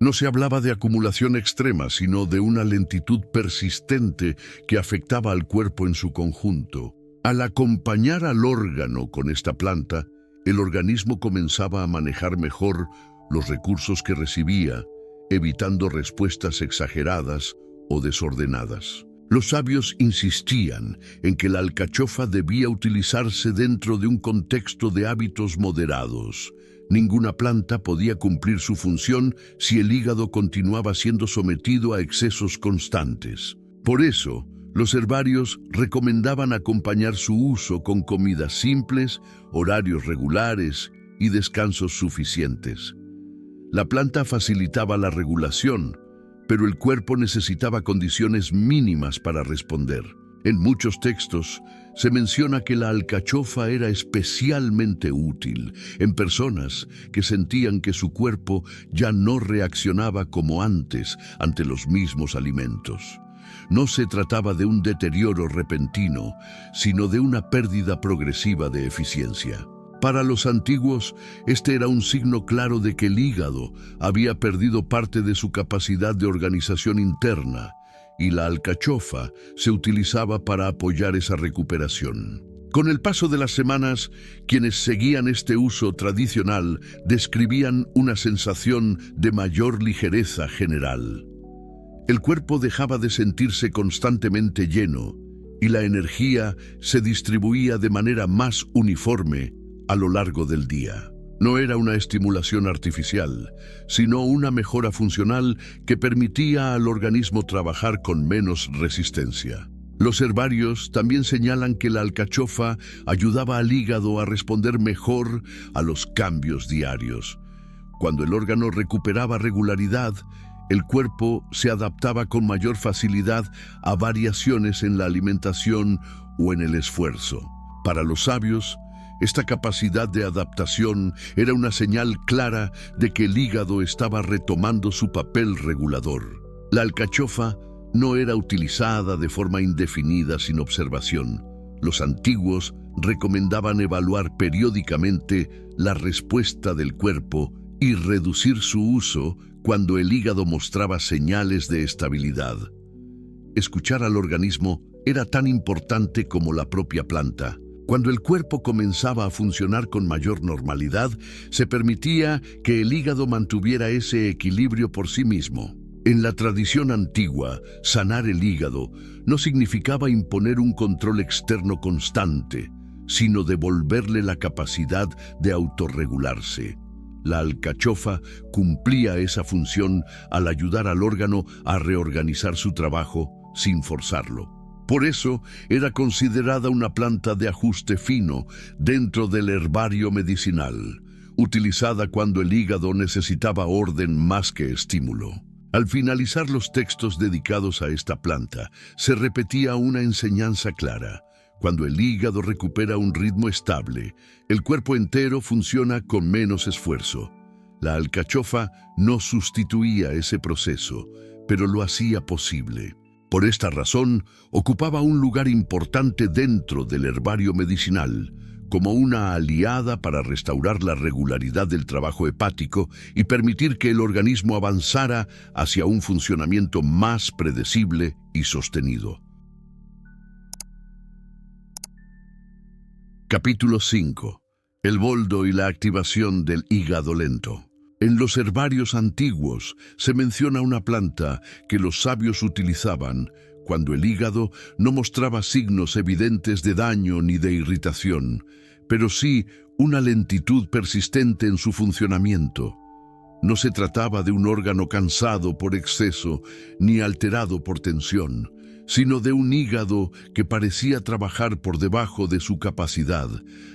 No se hablaba de acumulación extrema, sino de una lentitud persistente que afectaba al cuerpo en su conjunto. Al acompañar al órgano con esta planta, el organismo comenzaba a manejar mejor los recursos que recibía, evitando respuestas exageradas o desordenadas. Los sabios insistían en que la alcachofa debía utilizarse dentro de un contexto de hábitos moderados. Ninguna planta podía cumplir su función si el hígado continuaba siendo sometido a excesos constantes. Por eso, los herbarios recomendaban acompañar su uso con comidas simples, horarios regulares y descansos suficientes. La planta facilitaba la regulación, pero el cuerpo necesitaba condiciones mínimas para responder. En muchos textos se menciona que la alcachofa era especialmente útil en personas que sentían que su cuerpo ya no reaccionaba como antes ante los mismos alimentos. No se trataba de un deterioro repentino, sino de una pérdida progresiva de eficiencia. Para los antiguos, este era un signo claro de que el hígado había perdido parte de su capacidad de organización interna, y la alcachofa se utilizaba para apoyar esa recuperación. Con el paso de las semanas, quienes seguían este uso tradicional describían una sensación de mayor ligereza general. El cuerpo dejaba de sentirse constantemente lleno y la energía se distribuía de manera más uniforme a lo largo del día. No era una estimulación artificial, sino una mejora funcional que permitía al organismo trabajar con menos resistencia. Los herbarios también señalan que la alcachofa ayudaba al hígado a responder mejor a los cambios diarios. Cuando el órgano recuperaba regularidad, el cuerpo se adaptaba con mayor facilidad a variaciones en la alimentación o en el esfuerzo. Para los sabios, esta capacidad de adaptación era una señal clara de que el hígado estaba retomando su papel regulador. La alcachofa no era utilizada de forma indefinida sin observación. Los antiguos recomendaban evaluar periódicamente la respuesta del cuerpo y reducir su uso cuando el hígado mostraba señales de estabilidad. Escuchar al organismo era tan importante como la propia planta. Cuando el cuerpo comenzaba a funcionar con mayor normalidad, se permitía que el hígado mantuviera ese equilibrio por sí mismo. En la tradición antigua, sanar el hígado no significaba imponer un control externo constante, sino devolverle la capacidad de autorregularse. La alcachofa cumplía esa función al ayudar al órgano a reorganizar su trabajo sin forzarlo. Por eso era considerada una planta de ajuste fino dentro del herbario medicinal, utilizada cuando el hígado necesitaba orden más que estímulo. Al finalizar los textos dedicados a esta planta, se repetía una enseñanza clara. Cuando el hígado recupera un ritmo estable, el cuerpo entero funciona con menos esfuerzo. La alcachofa no sustituía ese proceso, pero lo hacía posible. Por esta razón, ocupaba un lugar importante dentro del herbario medicinal, como una aliada para restaurar la regularidad del trabajo hepático y permitir que el organismo avanzara hacia un funcionamiento más predecible y sostenido. Capítulo 5. El boldo y la activación del hígado lento. En los herbarios antiguos se menciona una planta que los sabios utilizaban cuando el hígado no mostraba signos evidentes de daño ni de irritación, pero sí una lentitud persistente en su funcionamiento. No se trataba de un órgano cansado por exceso ni alterado por tensión, sino de un hígado que parecía trabajar por debajo de su capacidad,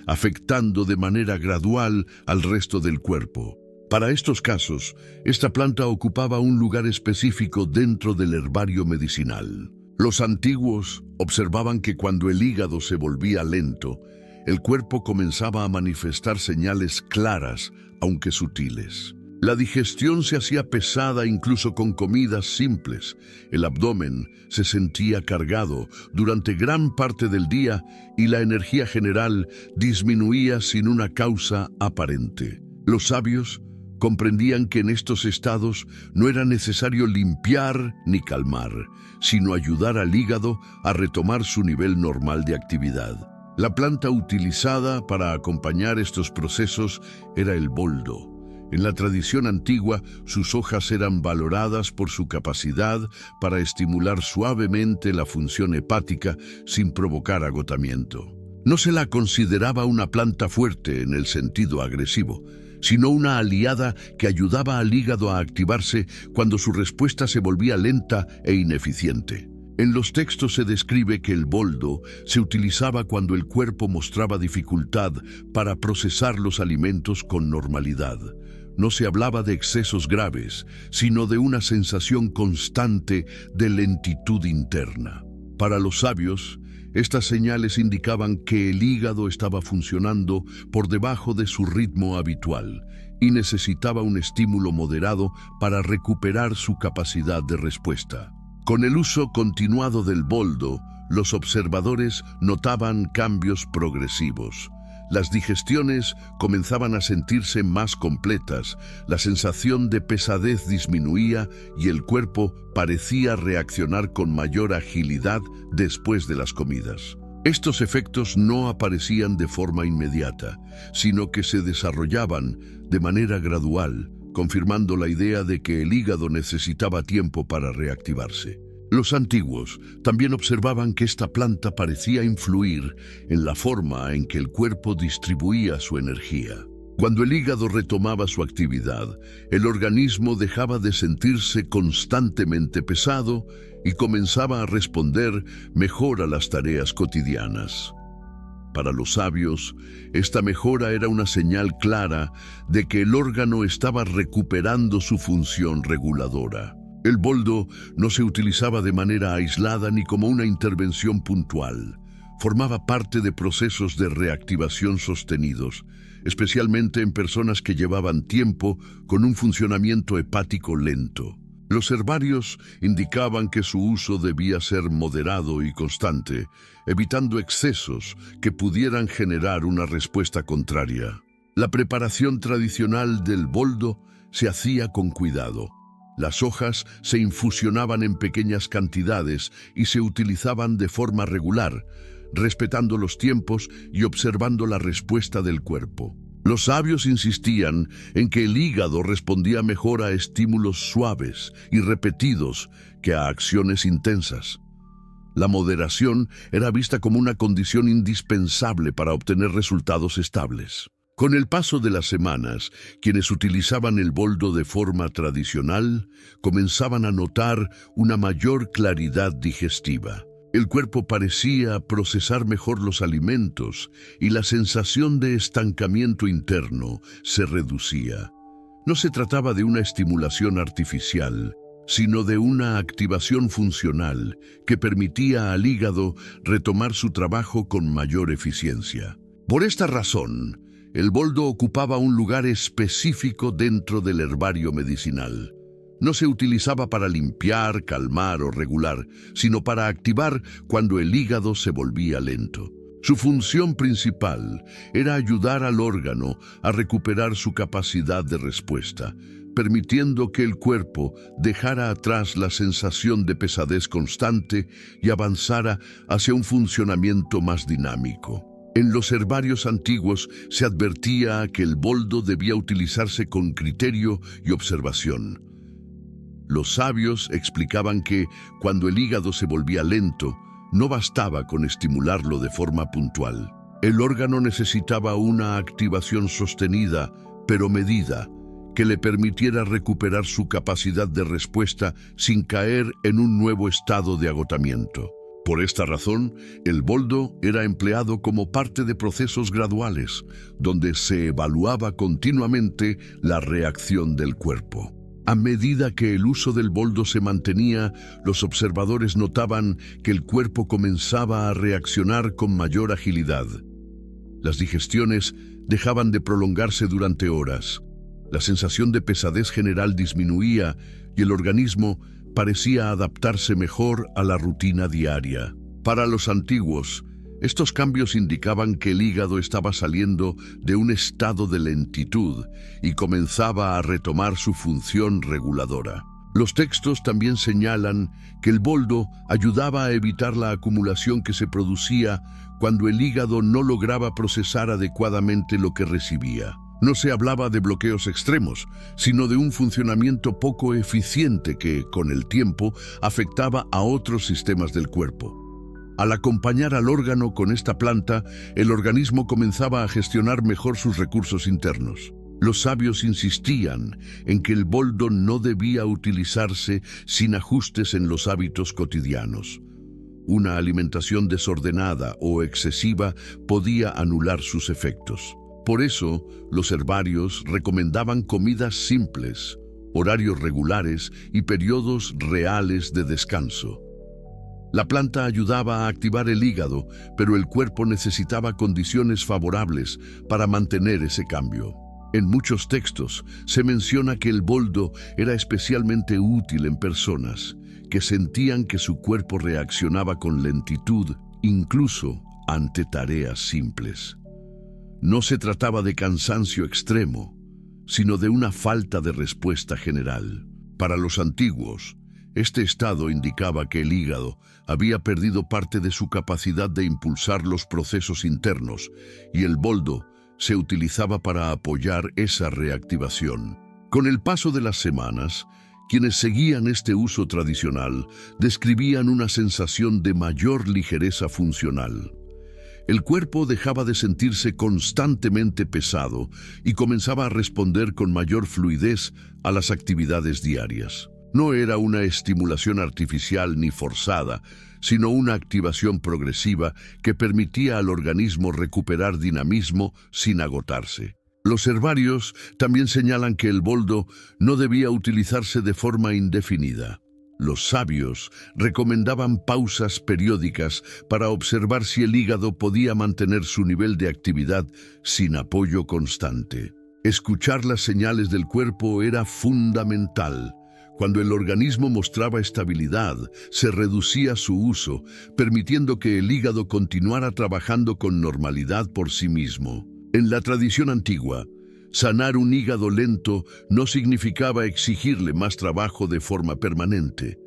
afectando de manera gradual al resto del cuerpo. Para estos casos, esta planta ocupaba un lugar específico dentro del herbario medicinal. Los antiguos observaban que cuando el hígado se volvía lento, el cuerpo comenzaba a manifestar señales claras, aunque sutiles. La digestión se hacía pesada incluso con comidas simples. El abdomen se sentía cargado durante gran parte del día y la energía general disminuía sin una causa aparente. Los sabios comprendían que en estos estados no era necesario limpiar ni calmar, sino ayudar al hígado a retomar su nivel normal de actividad. La planta utilizada para acompañar estos procesos era el boldo. En la tradición antigua, sus hojas eran valoradas por su capacidad para estimular suavemente la función hepática sin provocar agotamiento. No se la consideraba una planta fuerte en el sentido agresivo, sino una aliada que ayudaba al hígado a activarse cuando su respuesta se volvía lenta e ineficiente. En los textos se describe que el boldo se utilizaba cuando el cuerpo mostraba dificultad para procesar los alimentos con normalidad. No se hablaba de excesos graves, sino de una sensación constante de lentitud interna. Para los sabios, estas señales indicaban que el hígado estaba funcionando por debajo de su ritmo habitual y necesitaba un estímulo moderado para recuperar su capacidad de respuesta. Con el uso continuado del boldo, los observadores notaban cambios progresivos. Las digestiones comenzaban a sentirse más completas, la sensación de pesadez disminuía y el cuerpo parecía reaccionar con mayor agilidad después de las comidas. Estos efectos no aparecían de forma inmediata, sino que se desarrollaban de manera gradual, confirmando la idea de que el hígado necesitaba tiempo para reactivarse. Los antiguos también observaban que esta planta parecía influir en la forma en que el cuerpo distribuía su energía. Cuando el hígado retomaba su actividad, el organismo dejaba de sentirse constantemente pesado y comenzaba a responder mejor a las tareas cotidianas. Para los sabios, esta mejora era una señal clara de que el órgano estaba recuperando su función reguladora. El boldo no se utilizaba de manera aislada ni como una intervención puntual. Formaba parte de procesos de reactivación sostenidos, especialmente en personas que llevaban tiempo con un funcionamiento hepático lento. Los herbarios indicaban que su uso debía ser moderado y constante, evitando excesos que pudieran generar una respuesta contraria. La preparación tradicional del boldo se hacía con cuidado. Las hojas se infusionaban en pequeñas cantidades y se utilizaban de forma regular, respetando los tiempos y observando la respuesta del cuerpo. Los sabios insistían en que el hígado respondía mejor a estímulos suaves y repetidos que a acciones intensas. La moderación era vista como una condición indispensable para obtener resultados estables. Con el paso de las semanas, quienes utilizaban el boldo de forma tradicional comenzaban a notar una mayor claridad digestiva. El cuerpo parecía procesar mejor los alimentos y la sensación de estancamiento interno se reducía. No se trataba de una estimulación artificial, sino de una activación funcional que permitía al hígado retomar su trabajo con mayor eficiencia. Por esta razón, el boldo ocupaba un lugar específico dentro del herbario medicinal. No se utilizaba para limpiar, calmar o regular, sino para activar cuando el hígado se volvía lento. Su función principal era ayudar al órgano a recuperar su capacidad de respuesta, permitiendo que el cuerpo dejara atrás la sensación de pesadez constante y avanzara hacia un funcionamiento más dinámico. En los herbarios antiguos se advertía que el boldo debía utilizarse con criterio y observación. Los sabios explicaban que, cuando el hígado se volvía lento, no bastaba con estimularlo de forma puntual. El órgano necesitaba una activación sostenida, pero medida, que le permitiera recuperar su capacidad de respuesta sin caer en un nuevo estado de agotamiento. Por esta razón, el boldo era empleado como parte de procesos graduales, donde se evaluaba continuamente la reacción del cuerpo. A medida que el uso del boldo se mantenía, los observadores notaban que el cuerpo comenzaba a reaccionar con mayor agilidad. Las digestiones dejaban de prolongarse durante horas. La sensación de pesadez general disminuía y el organismo parecía adaptarse mejor a la rutina diaria. Para los antiguos, estos cambios indicaban que el hígado estaba saliendo de un estado de lentitud y comenzaba a retomar su función reguladora. Los textos también señalan que el boldo ayudaba a evitar la acumulación que se producía cuando el hígado no lograba procesar adecuadamente lo que recibía. No se hablaba de bloqueos extremos, sino de un funcionamiento poco eficiente que, con el tiempo, afectaba a otros sistemas del cuerpo. Al acompañar al órgano con esta planta, el organismo comenzaba a gestionar mejor sus recursos internos. Los sabios insistían en que el boldo no debía utilizarse sin ajustes en los hábitos cotidianos. Una alimentación desordenada o excesiva podía anular sus efectos. Por eso, los herbarios recomendaban comidas simples, horarios regulares y periodos reales de descanso. La planta ayudaba a activar el hígado, pero el cuerpo necesitaba condiciones favorables para mantener ese cambio. En muchos textos se menciona que el boldo era especialmente útil en personas que sentían que su cuerpo reaccionaba con lentitud, incluso ante tareas simples. No se trataba de cansancio extremo, sino de una falta de respuesta general. Para los antiguos, este estado indicaba que el hígado había perdido parte de su capacidad de impulsar los procesos internos y el boldo se utilizaba para apoyar esa reactivación. Con el paso de las semanas, quienes seguían este uso tradicional describían una sensación de mayor ligereza funcional. El cuerpo dejaba de sentirse constantemente pesado y comenzaba a responder con mayor fluidez a las actividades diarias. No era una estimulación artificial ni forzada, sino una activación progresiva que permitía al organismo recuperar dinamismo sin agotarse. Los herbarios también señalan que el boldo no debía utilizarse de forma indefinida. Los sabios recomendaban pausas periódicas para observar si el hígado podía mantener su nivel de actividad sin apoyo constante. Escuchar las señales del cuerpo era fundamental. Cuando el organismo mostraba estabilidad, se reducía su uso, permitiendo que el hígado continuara trabajando con normalidad por sí mismo. En la tradición antigua, sanar un hígado lento no significaba exigirle más trabajo de forma permanente.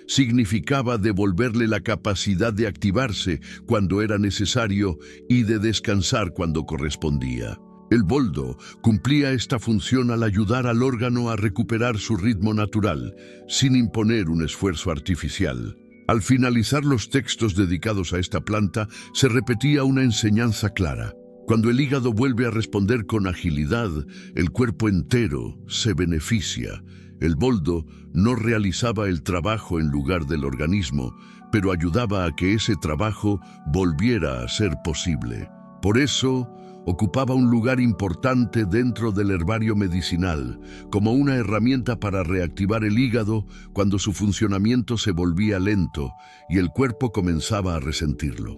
Significaba devolverle la capacidad de activarse cuando era necesario y de descansar cuando correspondía. El boldo cumplía esta función al ayudar al órgano a recuperar su ritmo natural, sin imponer un esfuerzo artificial. Al finalizar los textos dedicados a esta planta, se repetía una enseñanza clara. Cuando el hígado vuelve a responder con agilidad, el cuerpo entero se beneficia. El boldo no realizaba el trabajo en lugar del organismo, pero ayudaba a que ese trabajo volviera a ser posible. Por eso, ocupaba un lugar importante dentro del herbario medicinal, como una herramienta para reactivar el hígado cuando su funcionamiento se volvía lento y el cuerpo comenzaba a resentirlo.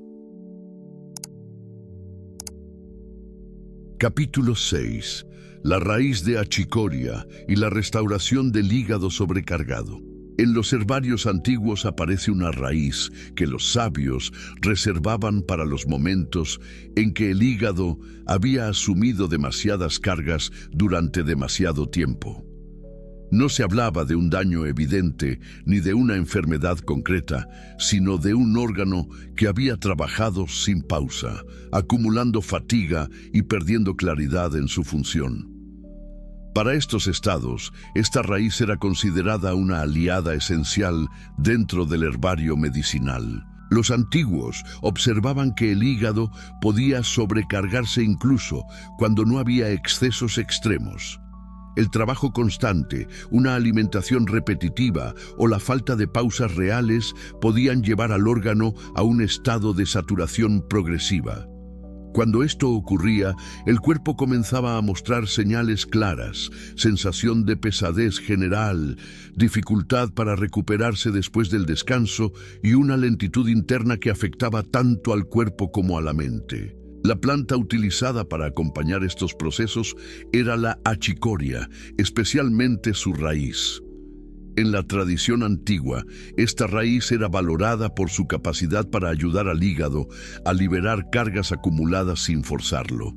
Capítulo 6. La raíz de achicoria y la restauración del hígado sobrecargado. En los herbarios antiguos aparece una raíz que los sabios reservaban para los momentos en que el hígado había asumido demasiadas cargas durante demasiado tiempo. No se hablaba de un daño evidente ni de una enfermedad concreta, sino de un órgano que había trabajado sin pausa, acumulando fatiga y perdiendo claridad en su función. Para estos estados, esta raíz era considerada una aliada esencial dentro del herbario medicinal. Los antiguos observaban que el hígado podía sobrecargarse incluso cuando no había excesos extremos. El trabajo constante, una alimentación repetitiva o la falta de pausas reales podían llevar al órgano a un estado de saturación progresiva. Cuando esto ocurría, el cuerpo comenzaba a mostrar señales claras, sensación de pesadez general, dificultad para recuperarse después del descanso y una lentitud interna que afectaba tanto al cuerpo como a la mente. La planta utilizada para acompañar estos procesos era la achicoria, especialmente su raíz. En la tradición antigua, esta raíz era valorada por su capacidad para ayudar al hígado a liberar cargas acumuladas sin forzarlo.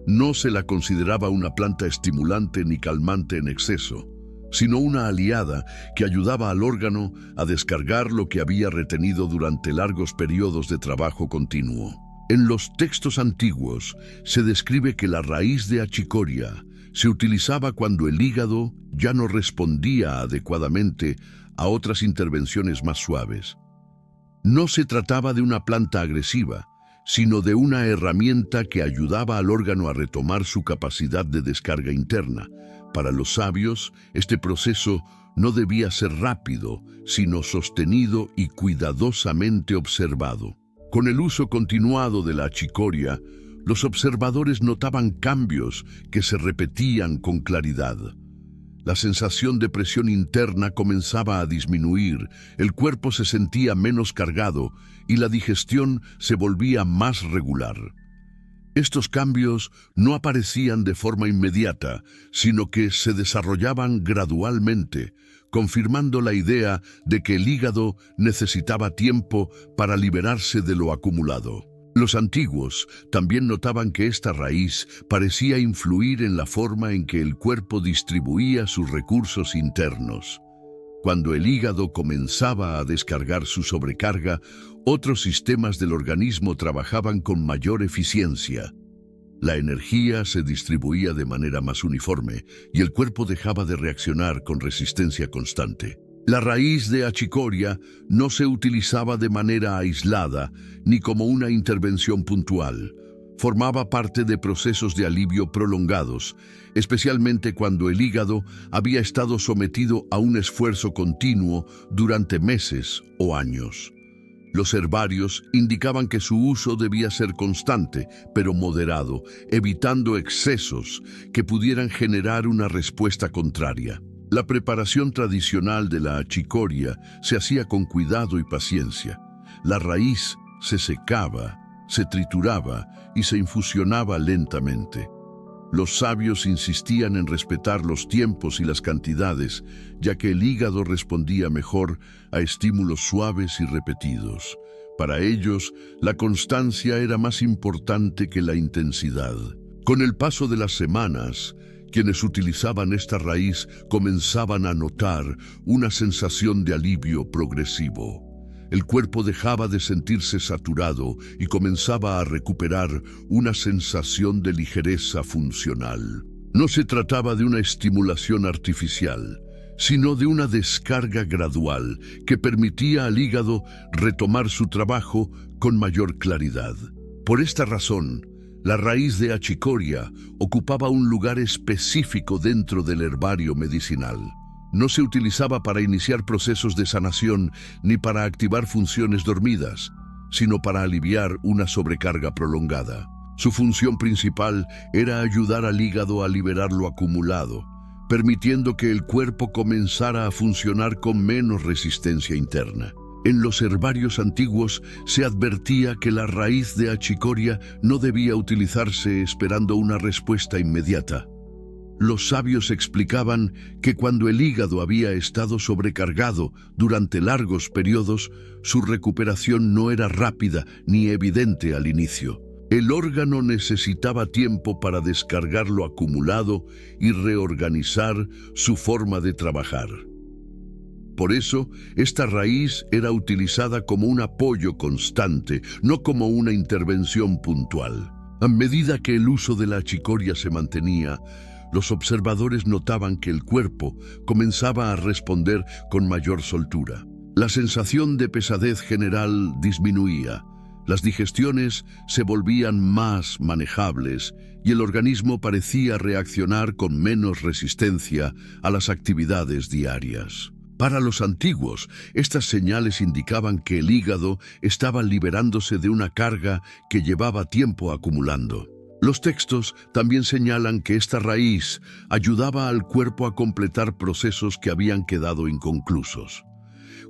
No se la consideraba una planta estimulante ni calmante en exceso, sino una aliada que ayudaba al órgano a descargar lo que había retenido durante largos periodos de trabajo continuo. En los textos antiguos se describe que la raíz de achicoria se utilizaba cuando el hígado ya no respondía adecuadamente a otras intervenciones más suaves. No se trataba de una planta agresiva, sino de una herramienta que ayudaba al órgano a retomar su capacidad de descarga interna. Para los sabios, este proceso no debía ser rápido, sino sostenido y cuidadosamente observado. Con el uso continuado de la achicoria, los observadores notaban cambios que se repetían con claridad. La sensación de presión interna comenzaba a disminuir, el cuerpo se sentía menos cargado y la digestión se volvía más regular. Estos cambios no aparecían de forma inmediata, sino que se desarrollaban gradualmente, confirmando la idea de que el hígado necesitaba tiempo para liberarse de lo acumulado. Los antiguos también notaban que esta raíz parecía influir en la forma en que el cuerpo distribuía sus recursos internos. Cuando el hígado comenzaba a descargar su sobrecarga, otros sistemas del organismo trabajaban con mayor eficiencia. La energía se distribuía de manera más uniforme y el cuerpo dejaba de reaccionar con resistencia constante. La raíz de achicoria no se utilizaba de manera aislada ni como una intervención puntual. Formaba parte de procesos de alivio prolongados, especialmente cuando el hígado había estado sometido a un esfuerzo continuo durante meses o años. Los herbarios indicaban que su uso debía ser constante, pero moderado, evitando excesos que pudieran generar una respuesta contraria. La preparación tradicional de la achicoria se hacía con cuidado y paciencia. La raíz se secaba, se trituraba y se infusionaba lentamente. Los sabios insistían en respetar los tiempos y las cantidades, ya que el hígado respondía mejor a estímulos suaves y repetidos. Para ellos, la constancia era más importante que la intensidad. Con el paso de las semanas, quienes utilizaban esta raíz comenzaban a notar una sensación de alivio progresivo. El cuerpo dejaba de sentirse saturado y comenzaba a recuperar una sensación de ligereza funcional. No se trataba de una estimulación artificial, sino de una descarga gradual que permitía al hígado retomar su trabajo con mayor claridad. Por esta razón, la raíz de achicoria ocupaba un lugar específico dentro del herbario medicinal. No se utilizaba para iniciar procesos de sanación ni para activar funciones dormidas, sino para aliviar una sobrecarga prolongada. Su función principal era ayudar al hígado a liberar lo acumulado, permitiendo que el cuerpo comenzara a funcionar con menos resistencia interna. En los herbarios antiguos se advertía que la raíz de achicoria no debía utilizarse esperando una respuesta inmediata. Los sabios explicaban que cuando el hígado había estado sobrecargado durante largos periodos, su recuperación no era rápida ni evidente al inicio. El órgano necesitaba tiempo para descargar lo acumulado y reorganizar su forma de trabajar. Por eso, esta raíz era utilizada como un apoyo constante, no como una intervención puntual. A medida que el uso de la achicoria se mantenía, los observadores notaban que el cuerpo comenzaba a responder con mayor soltura. La sensación de pesadez general disminuía, las digestiones se volvían más manejables y el organismo parecía reaccionar con menos resistencia a las actividades diarias. Para los antiguos, estas señales indicaban que el hígado estaba liberándose de una carga que llevaba tiempo acumulando. Los textos también señalan que esta raíz ayudaba al cuerpo a completar procesos que habían quedado inconclusos.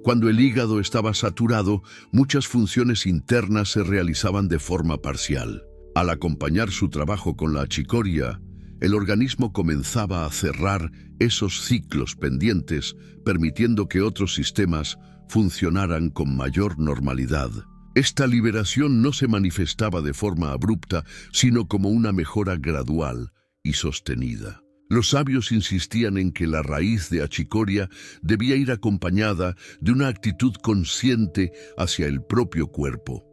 Cuando el hígado estaba saturado, muchas funciones internas se realizaban de forma parcial. Al acompañar su trabajo con la achicoria, el organismo comenzaba a cerrar esos ciclos pendientes, permitiendo que otros sistemas funcionaran con mayor normalidad. Esta liberación no se manifestaba de forma abrupta, sino como una mejora gradual y sostenida. Los sabios insistían en que la raíz de achicoria debía ir acompañada de una actitud consciente hacia el propio cuerpo.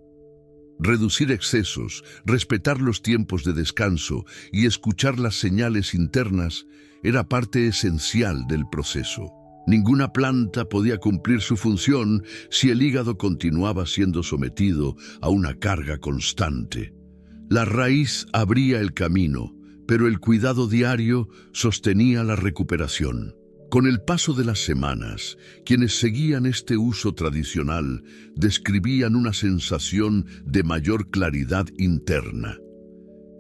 Reducir excesos, respetar los tiempos de descanso y escuchar las señales internas era parte esencial del proceso. Ninguna planta podía cumplir su función si el hígado continuaba siendo sometido a una carga constante. La raíz abría el camino, pero el cuidado diario sostenía la recuperación. Con el paso de las semanas, quienes seguían este uso tradicional describían una sensación de mayor claridad interna.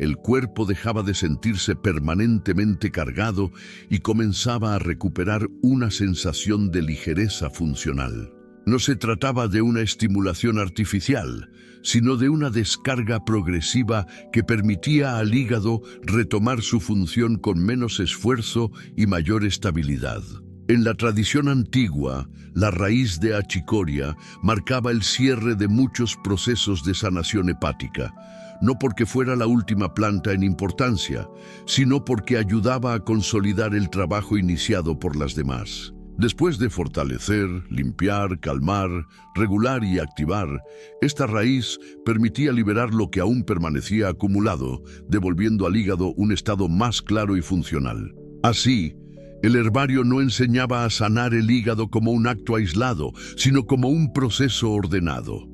el cuerpo dejaba de sentirse permanentemente cargado y comenzaba a recuperar una sensación de ligereza funcional. No se trataba de una estimulación artificial, sino de una descarga progresiva que permitía al hígado retomar su función con menos esfuerzo y mayor estabilidad. En la tradición antigua, la raíz de achicoria marcaba el cierre de muchos procesos de sanación hepática, no porque fuera la última planta en importancia, sino porque ayudaba a consolidar el trabajo iniciado por las demás. Después de fortalecer, limpiar, calmar, regular y activar, esta raíz permitía liberar lo que aún permanecía acumulado, devolviendo al hígado un estado más claro y funcional. Así, el herbario no enseñaba a sanar el hígado como un acto aislado, sino como un proceso ordenado.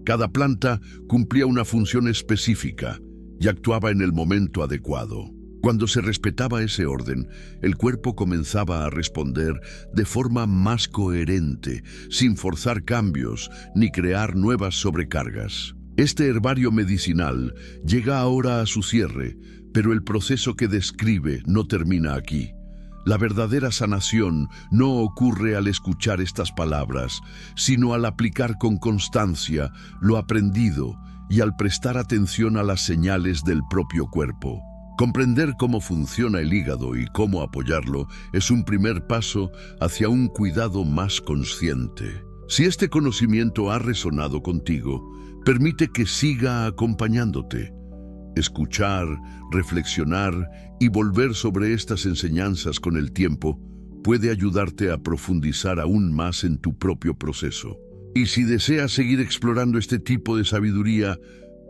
Cada planta cumplía una función específica y actuaba en el momento adecuado. Cuando se respetaba ese orden, el cuerpo comenzaba a responder de forma más coherente, sin forzar cambios ni crear nuevas sobrecargas. Este herbario medicinal llega ahora a su cierre, pero el proceso que describe no termina aquí. La verdadera sanación no ocurre al escuchar estas palabras, sino al aplicar con constancia lo aprendido y al prestar atención a las señales del propio cuerpo. Comprender cómo funciona el hígado y cómo apoyarlo es un primer paso hacia un cuidado más consciente. Si este conocimiento ha resonado contigo, permite que siga acompañándote. Escuchar, reflexionar y volver sobre estas enseñanzas con el tiempo puede ayudarte a profundizar aún más en tu propio proceso. Y si deseas seguir explorando este tipo de sabiduría,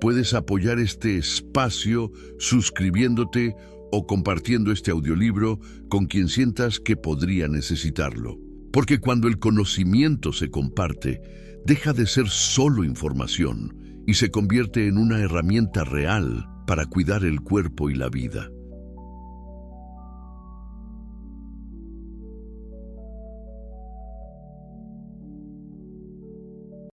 puedes apoyar este espacio suscribiéndote o compartiendo este audiolibro con quien sientas que podría necesitarlo. Porque cuando el conocimiento se comparte, deja de ser solo información y se convierte en una herramienta real para cuidar el cuerpo y la vida.